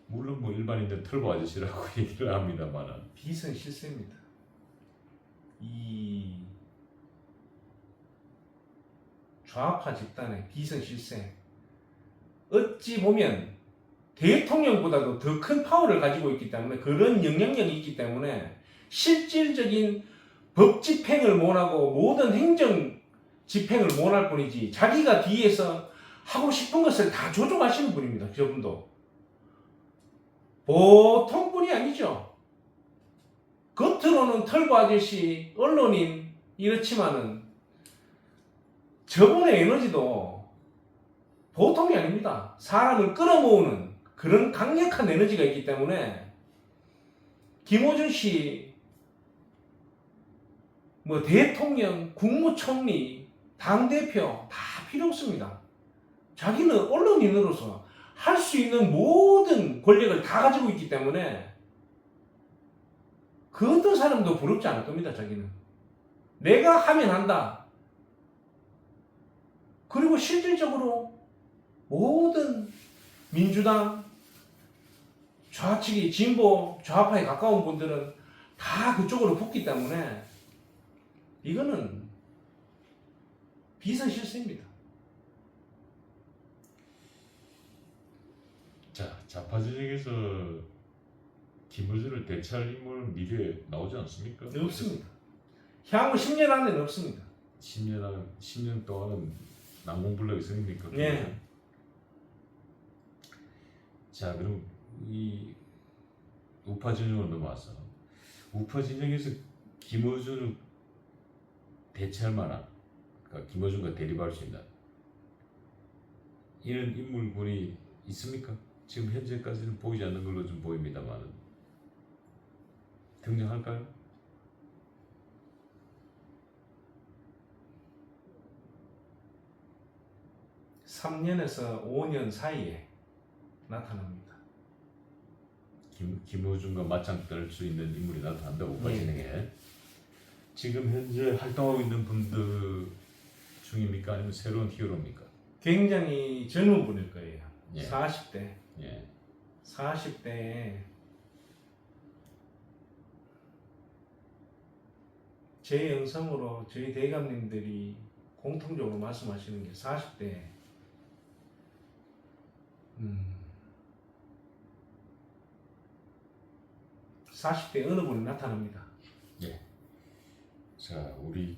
Speaker 3: 물론 뭐 일반인들 털보 아저씨라고 얘기를 합니다만은
Speaker 4: 비선 실세입니다. 이 좌파 집단의 비선 실세. 어찌 보면 대통령보다도 더 큰 파워를 가지고 있기 때문에 그런 영향력이 있기 때문에 실질적인 법 집행을 못하고 모든 행정 집행을 못할 뿐이지 자기가 뒤에서 하고 싶은 것을 다 조종하시는 분입니다. 저분도 보통 분이 아니죠. 겉으로는 털보 아저씨, 언론인 이렇지만은 저분의 에너지도 보통이 아닙니다. 사람을 끌어모으는 그런 강력한 에너지가 있기 때문에 김어준 씨, 뭐 대통령, 국무총리, 당대표 다 필요 없습니다. 자기는 언론인으로서 할 수 있는 모든 권력을 다 가지고 있기 때문에 그 어떤 사람도 부럽지 않을 겁니다. 자기는 내가 하면 한다. 그리고 실질적으로 모든 민주당 좌측이 진보 좌파에 가까운 분들은 다 그쪽으로 붙기 때문에 이거는 비서실세입니다.
Speaker 3: 자, 좌파 진영에서 김어준을 대체할 인물은 미래에 나오지 않습니까?
Speaker 4: 없습니다. 향후 10년 안에는 없습니다.
Speaker 3: 10년 동안은 난공불락이 생깁니까?
Speaker 4: 예.
Speaker 3: 자, 그럼 이 우파 진영으로 넘어와서 우파 진영에서 김어준을 대체할 만한, 그러니까 김어준과 대립할 수 있는 이런 인물군이 있습니까? 지금 현재까지는 보이지 않는 걸로 좀 보입니다만 등장할까요?
Speaker 4: (3년에서 5년) 사이에 나타납니다.
Speaker 3: 김어준과 맞짱 뜰 수 있는 인물이 나타난다고 우파
Speaker 4: 예.
Speaker 3: 진영에 지금 현재 활동하고 있는 분들 중입니까? 아니면 새로운 히어로입니까?
Speaker 4: 굉장히 젊은 분일 거예요.
Speaker 3: 예.
Speaker 4: 40대.
Speaker 3: 예.
Speaker 4: 40대에 제 영상으로 저희 대감님들이 공통적으로 말씀하시는 게 40대 40대 어느 분이 나타납니다.
Speaker 3: 예. 자, 우리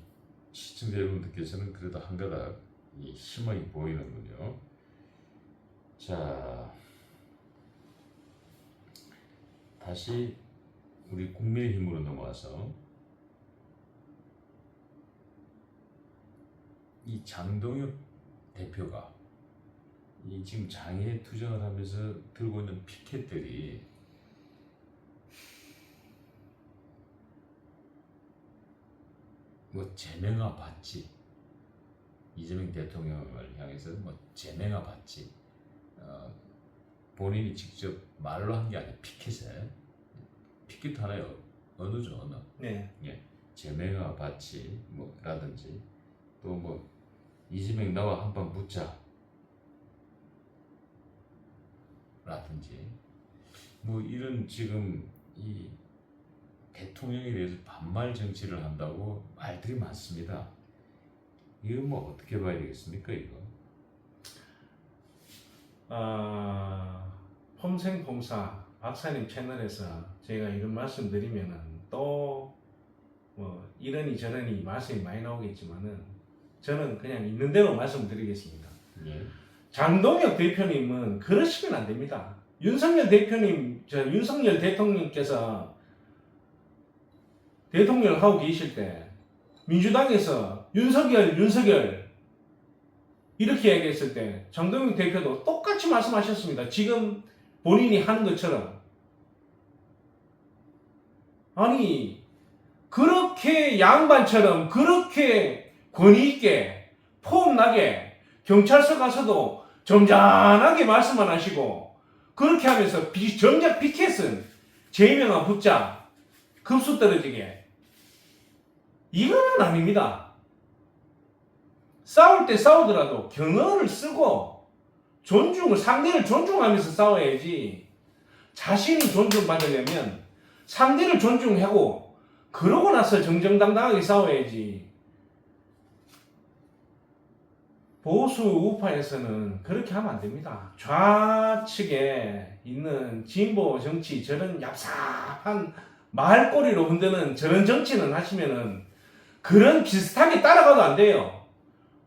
Speaker 3: 시청자 여러분들께서는 그래도 한가닥 이 희망이 보이는군요. 자, 다시 우리 국민의힘으로 넘어와서 이 장동혁 대표가 이 지금 장애에 투쟁을 하면서 들고 있는 피켓들이 뭐 제명아 받지, 이재명 대통령을 향해서 뭐 제명아 받지, 본인이 직접 말로 한 게 아니라 피켓 하나요. 언어죠, 언어.
Speaker 4: 네.
Speaker 3: 예, 제명아 받지 뭐라든지 또 뭐 이재명 나와 한판 붙자 라든지 뭐 이런 지금 이 대통령에 대해서 반말 정치를 한다고 말들이 많습니다. 이거 뭐 어떻게 봐야 되겠습니까, 이거?
Speaker 4: 폼생폼사 박사님 채널에서 제가 이런 말씀 드리면은 또 뭐 이러니 저러니 말씀이 많이 나오겠지만은 저는 그냥 있는 대로 말씀드리겠습니다.
Speaker 3: 예.
Speaker 4: 장동혁 대표님은 그러시면 안 됩니다. 윤석열 대통령께서 대통령을 하고 계실 때 민주당에서 윤석열 이렇게 얘기했을 때 장동혁 대표도 똑같이 말씀하셨습니다. 지금 본인이 하는 것처럼. 아니 그렇게 양반처럼 그렇게 권위 있게 폼나게 경찰서 가서도 점잖하게 말씀만 하시고 그렇게 하면서 정작 피켓은 제명아 붙자 급수 떨어지게 이거는 아닙니다. 싸울 때 싸우더라도 경어를 쓰고 상대를 존중하면서 싸워야지. 자신이 존중받으려면 상대를 존중하고 그러고 나서 정정당당하게 싸워야지. 보수 우파에서는 그렇게 하면 안 됩니다. 좌측에 있는 진보 정치 저런 얍삽한 말꼬리로 흔드는 저런 정치는 하시면은 그런 비슷하게 따라가도 안 돼요.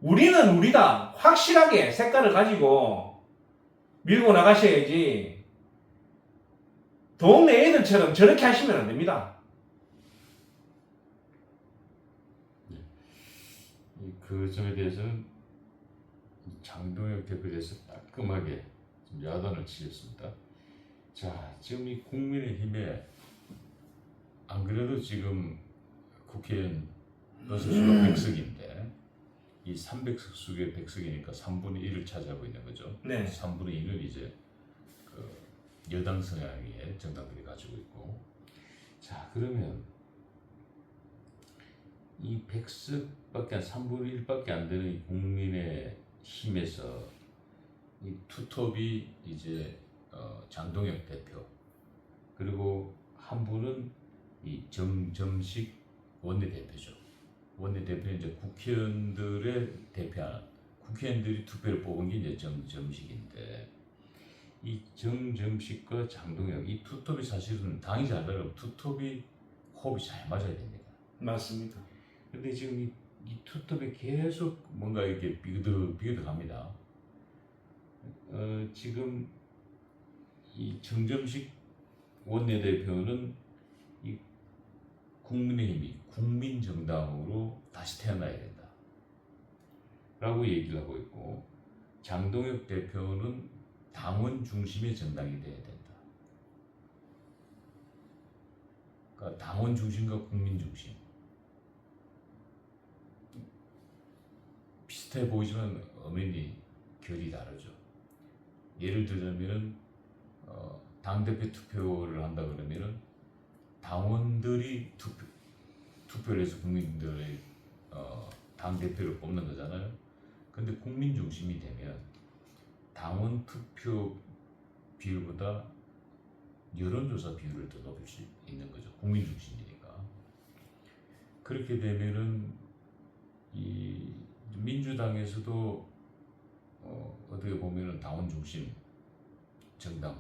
Speaker 4: 우리는 우리다. 확실하게 색깔을 가지고 밀고 나가셔야지 동네 애들처럼 저렇게 하시면 안 됩니다.
Speaker 3: 그 점에 대해서는 장동혁 대표에 대해서 따끔하게 좀 야단을 치셨습니다. 자, 지금 이 국민의힘에 안 그래도 지금 국회의원 의석수가 100석인데 이 300석 중에 100석이니까 3분의 1을 차지하고 있는 거죠.
Speaker 4: 네.
Speaker 3: 3분의 1은 이제 그 여당 성향의 정당들이 가지고 있고, 자 그러면 이 100석밖에 한 3분의 1밖에 안 되는 이 국민의 힘에서 이 투톱이 이제 장동혁 대표, 그리고 한 분은 이 정점식 원내대표죠. 원내대표는 이제 국회의원들의 대표하는, 국회의원들이 투표를 뽑은 게 이제 정점식인데, 이 정점식과 장동혁 이 투톱이 사실은 당이 잘 되려면 투톱이 호흡이 잘 맞아야 됩니다.
Speaker 4: 맞습니다.
Speaker 3: 근데 지금 이 투톱에 계속 뭔가 이렇게 비그덕합니다. 지금 이 정점식 원내대표는 이 국민의힘이 국민정당으로 다시 태어나야 된다 라고 얘기를 하고 있고, 장동혁 대표는 당원 중심의 정당이 돼야 된다. 그러니까 당원 중심과 국민 중심 비슷해 보이지만 엄연히 결이 다르죠. 예를 들자면은 당대표 투표를 한다 그러면은 당원들이 투표를 해서 국민들의 당대표를 뽑는 거잖아요. 근데 국민 중심이 되면 당원 투표 비율보다 여론조사 비율을 더 높일 수 있는 거죠. 국민 중심이니까. 그렇게 되면은 이 민주당에서도 어떻게 보면은 당원 중심 정당을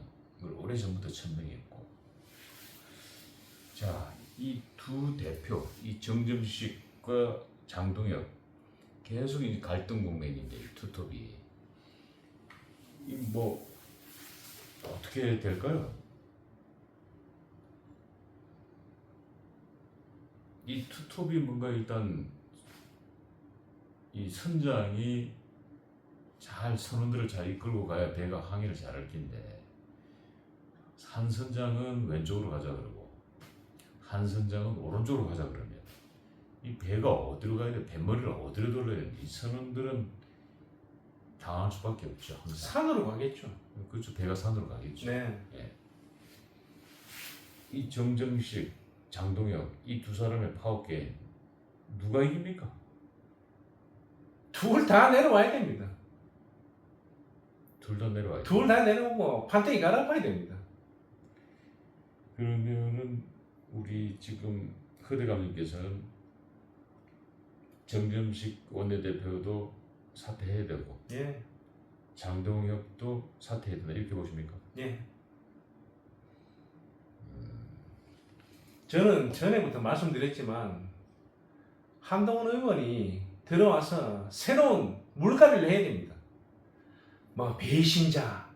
Speaker 3: 오래전부터 천명했고, 자, 이 두 대표, 이 정점식과 장동혁 계속 이 갈등 국면인데, 이 투톱이 뭐 어떻게 될까요? 이 투톱이 뭔가 일단 이 선장이 잘 선원들을 잘 이끌고 가야 배가 항해를 잘할 텐데, 한 선장은 왼쪽으로 가자 그러고 한 선장은 오른쪽으로 가자 그러면 이 배가 어디로 가야 돼? 뱃머리를 어디로 돌려야 돼? 이 선원들은 당할 수밖에 없죠. 항상.
Speaker 4: 산으로 가겠죠.
Speaker 3: 그렇죠. 배가 산으로 가겠죠.
Speaker 4: 네.
Speaker 3: 예. 이 정정식, 장동혁 이 두 사람의 파워게임 누가 이깁니까?
Speaker 4: 둘 다 내려와야 됩니다.
Speaker 3: 둘 다 내려와야
Speaker 4: 둘 다 내려오고 판때기 갈아봐야 됩니다.
Speaker 3: 그러면은 우리 지금 허대감님께서는 정점식 원내대표도 사퇴해야 되고
Speaker 4: 예.
Speaker 3: 장동혁도 사퇴해야 된다 이렇게 보십니까?
Speaker 4: 예. 저는 전에부터 말씀드렸지만 한동훈 의원이 들어와서 새로운 물갈이를 해야 됩니다. 뭐 배신자,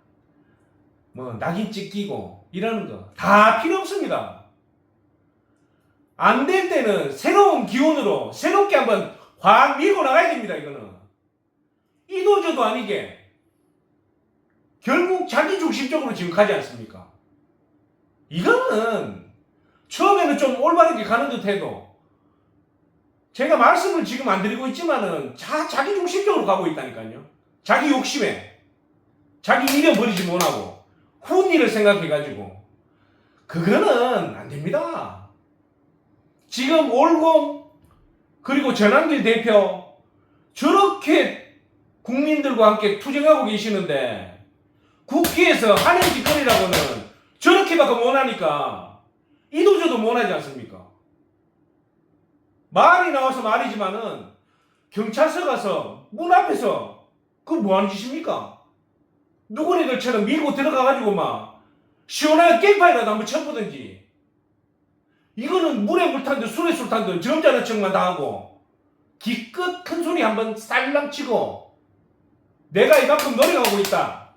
Speaker 4: 뭐 낙인찍 끼고 이러는 거 다 필요 없습니다. 안 될 때는 새로운 기운으로 새롭게 한번 확 밀고 나가야 됩니다. 이거는 이도저도 아니게 결국 자기 중심적으로 지금 가지 않습니까? 이거는 처음에는 좀 올바르게 가는 듯 해도 제가 말씀을 지금 안 드리고 있지만은 자기 중심적으로 가고 있다니까요. 자기 욕심에 자기 미련 버리지 못하고 후일을 생각해가지고 그거는 안 됩니다. 지금 올공 그리고 전한길 대표 저렇게 국민들과 함께 투쟁하고 계시는데 국회에서 하는 짓거리라고는 저렇게밖에 못하니까 이도저도 못하지 않습니까? 말이 나와서 말이지만은 경찰서 가서 문 앞에서 그거 뭐하는 짓입니까? 누구네들처럼 밀고 들어가가지고 막 시원하게 깽판이라도 한번 쳐보든지, 이거는 물에 물 탄 듯 술에 술 탄 듯 점잖은 척만 다 하고 기껏 큰 소리 한번 살랑 치고 내가 이만큼 노력하고 있다.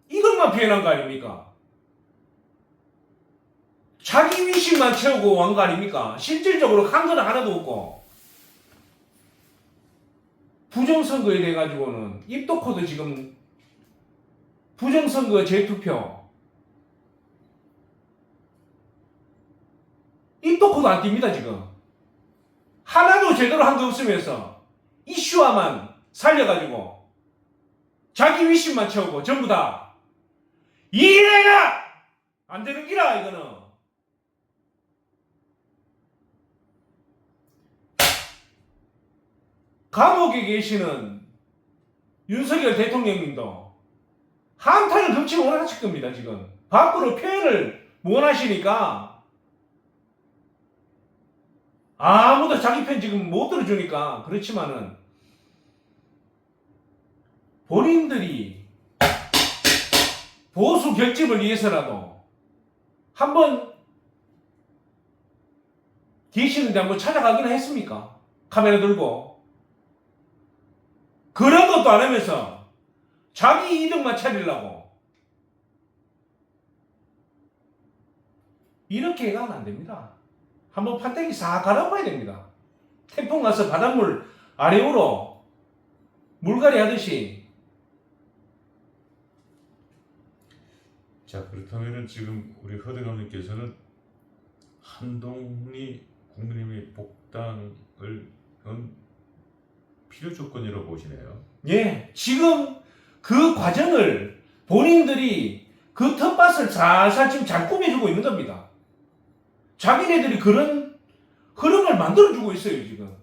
Speaker 4: 이것만 표현한 거 아닙니까? 자기 위신만 채우고 한 거 아닙니까? 실질적으로 한 건 하나도 없고 부정선거에 대해 가지고는 입덕호도 지금 부정선거 재투표 입덕호도 안 띱니다. 지금 하나도 제대로 한 게 없으면서 이슈화만 살려가지고 자기 위신만 채우고 전부 다 이래야 안 되는 기라. 이거는 감옥에 계시는 윤석열 대통령님도 한탄을 금치 원하실 겁니다. 지금 밖으로 표현을 못 하시니까 아무도 자기 편 지금 못 들어주니까 그렇지만은 본인들이 보수 결집을 위해서라도 한번 계시는데 한번 찾아가기는 했습니까? 카메라 들고 그런 것도 안 하면서 자기 이득만 차리려고 이렇게 가면 안 됩니다. 한번 판때기 싹 갈아봐야 됩니다. 태풍 가서 바닷물 아래우로 물갈이 하듯이.
Speaker 3: 자, 그렇다면은 지금 우리 허대감님께서는 한동훈이 국민의힘의 복당을 필요 조건이라고 보시네요.
Speaker 4: 예, 지금 그 과정을 본인들이 그 텃밭을 살살 지금 잘 꾸며주고 있는 겁니다. 자기네들이 그런 흐름을 만들어주고 있어요, 지금.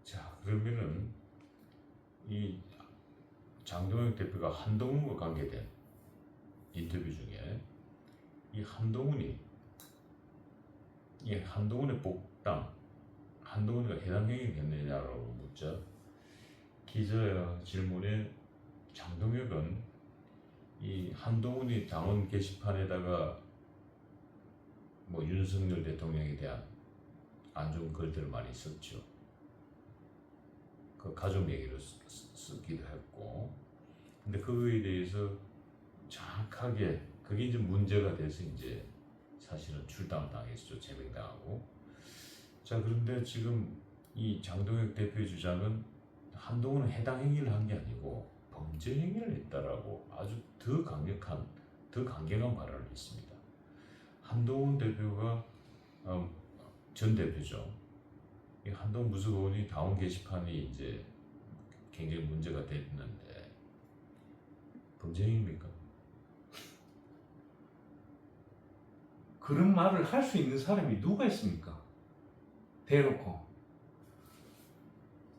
Speaker 3: 자, 그러면은 이 장동영 대표가 한동훈과 관계된 인터뷰 중에 이 한동훈의 복당, 한동훈이가 해당 행위를 했느냐라고 묻자 기자의 질문에 장동혁은 이 한동훈이 당원 게시판에다가 뭐 윤석열 대통령에 대한 안 좋은 글들을 많이 썼죠. 그 가족 얘기를 쓰기도 했고, 근데 그거에 대해서 정확하게 그게 이제 문제가 돼서 이제 사실은 출당을 당했죠. 제명당하고. 자, 그런데 지금 이 장동혁 대표의 주장은 한동훈은 해당 행위를 한 게 아니고 범죄 행위를 했다라고 아주 더 강력한, 더 강경한 발언을 했습니다. 한동훈 대표가 전 대표죠. 이 한동훈 무수의원이 당원 게시판이 이제 굉장히 문제가 됐는데 범죄 행위입니까?
Speaker 4: 그런 말을 할 수 있는 사람이 누가 있습니까? 대놓고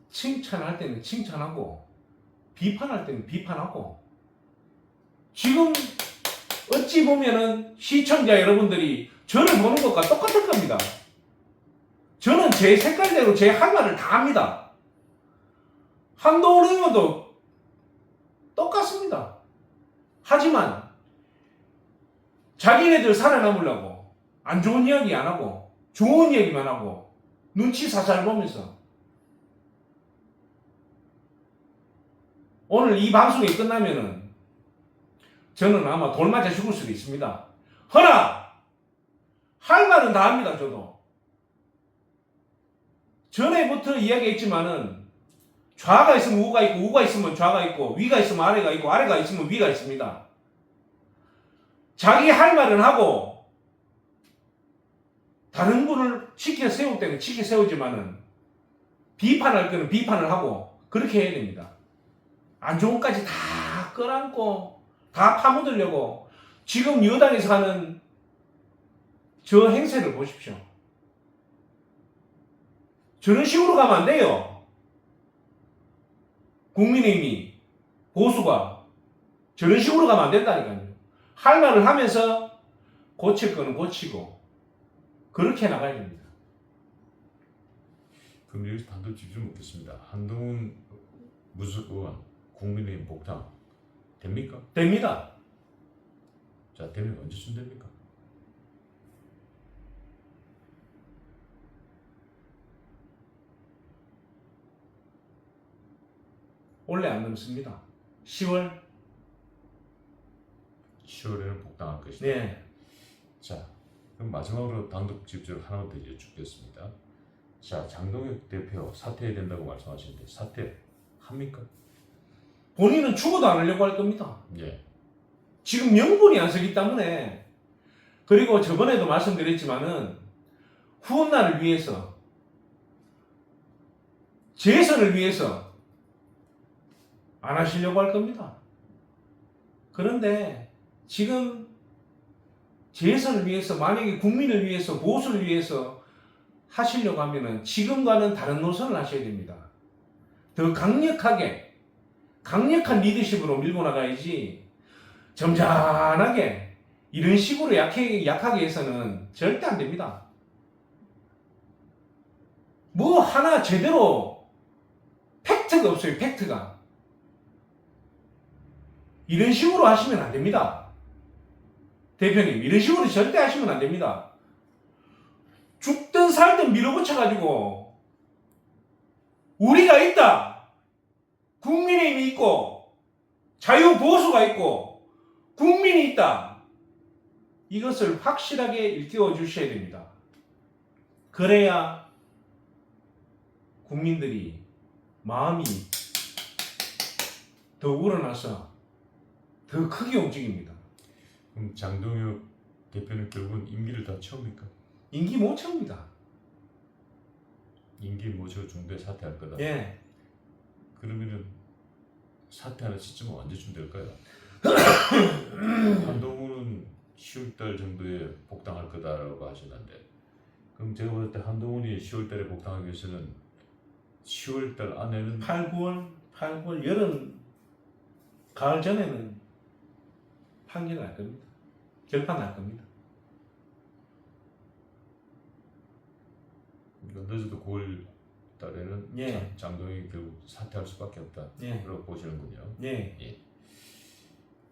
Speaker 4: 칭찬할 때는 칭찬하고 비판할 때는 비판하고. 지금 어찌 보면은 시청자 여러분들이 저를 보는 것과 똑같을 겁니다. 저는 제 색깔대로 제 할 말을 다 합니다. 한동훈 의원도 똑같습니다. 하지만 자기네들 살아남으려고 안 좋은 이야기 안 하고 좋은 이야기만 하고 눈치 살살 보면서 오늘 이 방송이 끝나면은 저는 아마 돌 맞아 죽을 수도 있습니다. 허나 할 말은 다 합니다. 저도 전에부터 이야기했지만은 좌가 있으면 우가 있고 우가 있으면 좌가 있고 위가 있으면 아래가 있고 아래가 있으면 위가 있습니다. 자기 할 말은 하고 다른 분을 지켜 세울 때는 지켜 세우지만은 비판할 때는 비판을 하고 그렇게 해야 됩니다. 안 좋은 것까지 다 끌어안고 다 파묻으려고 지금 여당에서 하는 저 행세를 보십시오. 저런 식으로 가면 안 돼요. 국민의힘이 보수가 저런 식으로 가면 안 된다니까요. 할 말을 하면서 고칠 거는 고치고 그렇게 나가야 됩니다.
Speaker 3: 그럼 여기서 단도직입 좀 묻겠습니다. 한동훈 무수의원 국민의힘 복당 됩니까?
Speaker 4: 됩니다.
Speaker 3: 자, 되면 언제쯤 됩니까?
Speaker 4: 올해 안 넘습니다. 10월.
Speaker 3: 10월에는 복당할 것이다.
Speaker 4: 네.
Speaker 3: 자, 그럼 마지막으로 단독 질문을 하나만 더 여쭙겠습니다. 자, 장동혁 대표 사퇴해야 된다고 말씀하시는데 사퇴 합니까?
Speaker 4: 본인은 죽어도 안 하려고 할 겁니다.
Speaker 3: 예.
Speaker 4: 지금 명분이 안 서기 때문에. 그리고 저번에도 말씀드렸지만은 후원나를 위해서, 재선을 위해서 안 하시려고 할 겁니다. 그런데 지금 재선을 위해서, 만약에 국민을 위해서, 보수를 위해서 하시려고 하면은 지금과는 다른 노선을 하셔야 됩니다. 더 강력한 리더십으로 밀고 나가야지 점잖하게 이런 식으로 약하게 해서는 절대 안 됩니다. 뭐 하나 제대로 팩트가 없어요. 팩트가. 이런 식으로 하시면 안 됩니다. 대표님, 이런 식으로 절대 하시면 안 됩니다. 죽든 살든 밀어붙여가지고 우리가 있다. 국민의힘이 있고 자유보수가 있고 국민이 있다. 이것을 확실하게 일깨워 주셔야 됩니다. 그래야 국민들이 마음이 더 우러나서 더 크게 움직입니다.
Speaker 3: 그럼 장동혁 대표는 결국은 임기를 다 채웁니까?
Speaker 4: 임기 못 채웁니다.
Speaker 3: 임기 모시고 중도에 사퇴할 거다.
Speaker 4: 예.
Speaker 3: 그러면은 사퇴하는 시점은 언제쯤 될까요? 한동훈은 10월달 정도에 복당할 거다라고 하셨는데, 그럼 제가 봤을 때 한동훈이 10월달에 복당하기 위해서는 10월달 안에는
Speaker 4: 8, 9월, 여름, 가을 전에는 판결 날 겁니다. 결판 날 겁니다.
Speaker 3: 그러니까 늦어도 9월 달에는
Speaker 4: 예.
Speaker 3: 장동혁이 결국 사퇴할 수밖에 없다.
Speaker 4: 예.
Speaker 3: 그렇게 보시는군요.
Speaker 4: 예.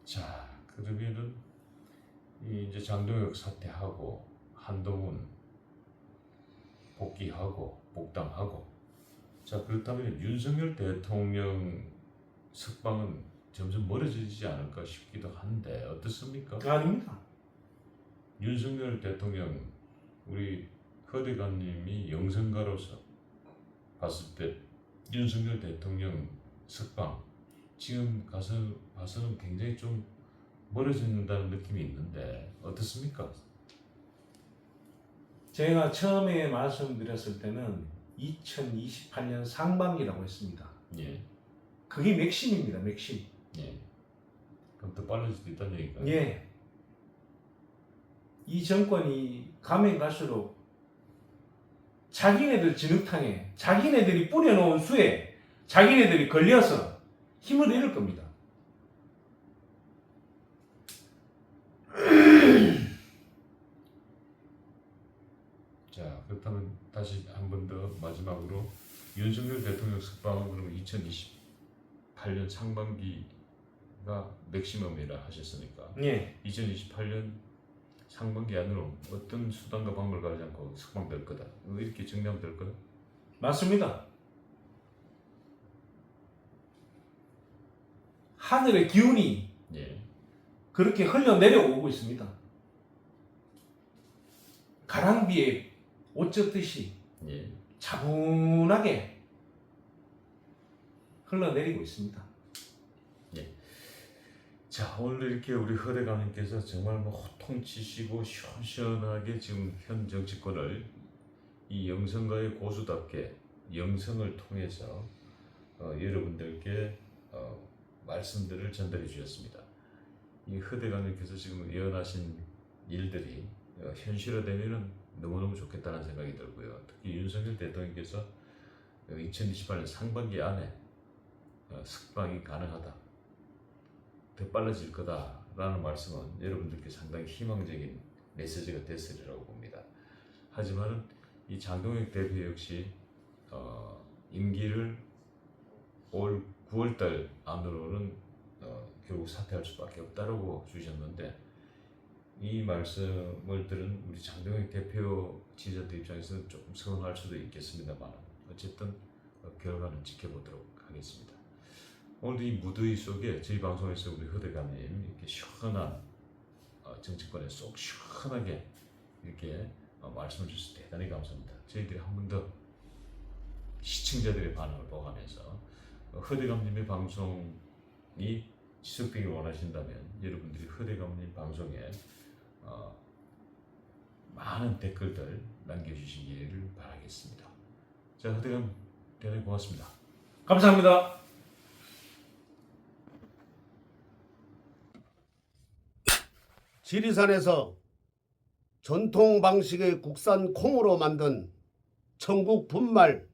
Speaker 3: 자, 그러면은 이제 장동혁 사퇴하고 한동훈 복귀하고 복당하고, 자, 그렇다면 윤석열 대통령 석방은 점점 멀어지지 않을까 싶기도 한데 어떻습니까?
Speaker 4: 아닙니다.
Speaker 3: 윤석열 대통령, 우리 허대관님이 영성가로서 봤을 때 윤석열 대통령 석방 지금 봐서는 굉장히 좀 멀어진다는 느낌이 있는데 어떻습니까?
Speaker 4: 제가 처음에 말씀드렸을 때는 2028년 상반기라고 했습니다.
Speaker 3: 예,
Speaker 4: 그게 맥심입니다. 맥심.
Speaker 3: 예. 그럼 더 빨라질 수도 있다는 얘기가.
Speaker 4: 예. 이 정권이 가면 갈수록 자기네들 진흙탕에, 자기네들이 뿌려놓은 수에 자기네들이 걸려서 힘을 잃을 겁니다.
Speaker 3: 자, 그렇다면 다시 한 번 더 마지막으로 윤석열 대통령 석방은 그럼 2028년 상반기가 맥시멈이라 하셨으니까
Speaker 4: 예.
Speaker 3: 2028년 상반기 안으로 어떤 수단과 방법을 가리지 않고 석방될 거다. 이렇게 정리하면 될 거다.
Speaker 4: 맞습니다. 하늘의 기운이
Speaker 3: 예.
Speaker 4: 그렇게 흘러내려오고 있습니다. 가랑비에 옷 젖듯이
Speaker 3: 예.
Speaker 4: 차분하게 흘러내리고 있습니다.
Speaker 3: 자, 오늘 이렇게 우리 허대감님께서 정말 뭐 호통치시고 시원시원하게 지금 현 정치권을 이 영성가의 고수답게 영성을 통해서 여러분들께 말씀들을 전달해 주셨습니다. 이 허대감님께서 지금 예언하신 일들이 현실화되면 너무너무 좋겠다는 생각이 들고요. 특히 윤석열 대통령께서 2028년 상반기 안에 석방이 가능하다, 더 빨라질 거다라는 말씀은 여러분들께 상당히 희망적인 메시지가 됐으리라고 봅니다. 하지만 이 장동혁 대표 역시 임기를 올 9월달 안으로는 결국 사퇴할 수밖에 없다라고 주셨는데, 이 말씀을 들은 우리 장동혁 대표 지지자들 입장에서는 조금 서운할 수도 있겠습니다만 어쨌든 결과는 지켜보도록 하겠습니다. 오늘 이 무더위 속에 저희 방송에서 우리 허대감님 이렇게 시원한 정치권에 쏙 시원하게 이렇게 말씀을 주셔서 대단히 감사합니다. 저희들이 한 번 더 시청자들의 반응을 보고하면서 허대감님의 방송이 지속되길 원하신다면 여러분들이 허대감님 방송에 많은 댓글들 남겨주시기를 바라겠습니다. 자, 허대감 대단히 고맙습니다.
Speaker 4: 감사합니다.
Speaker 2: 지리산에서 전통 방식의 국산 콩으로 만든 천국 분말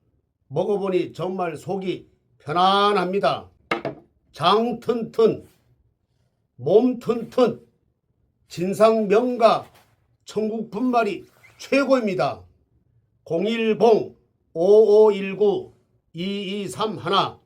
Speaker 2: 먹어보니 정말 속이 편안합니다. 장 튼튼, 몸 튼튼, 진상 명가 천국 분말이 최고입니다. 010-5519-2231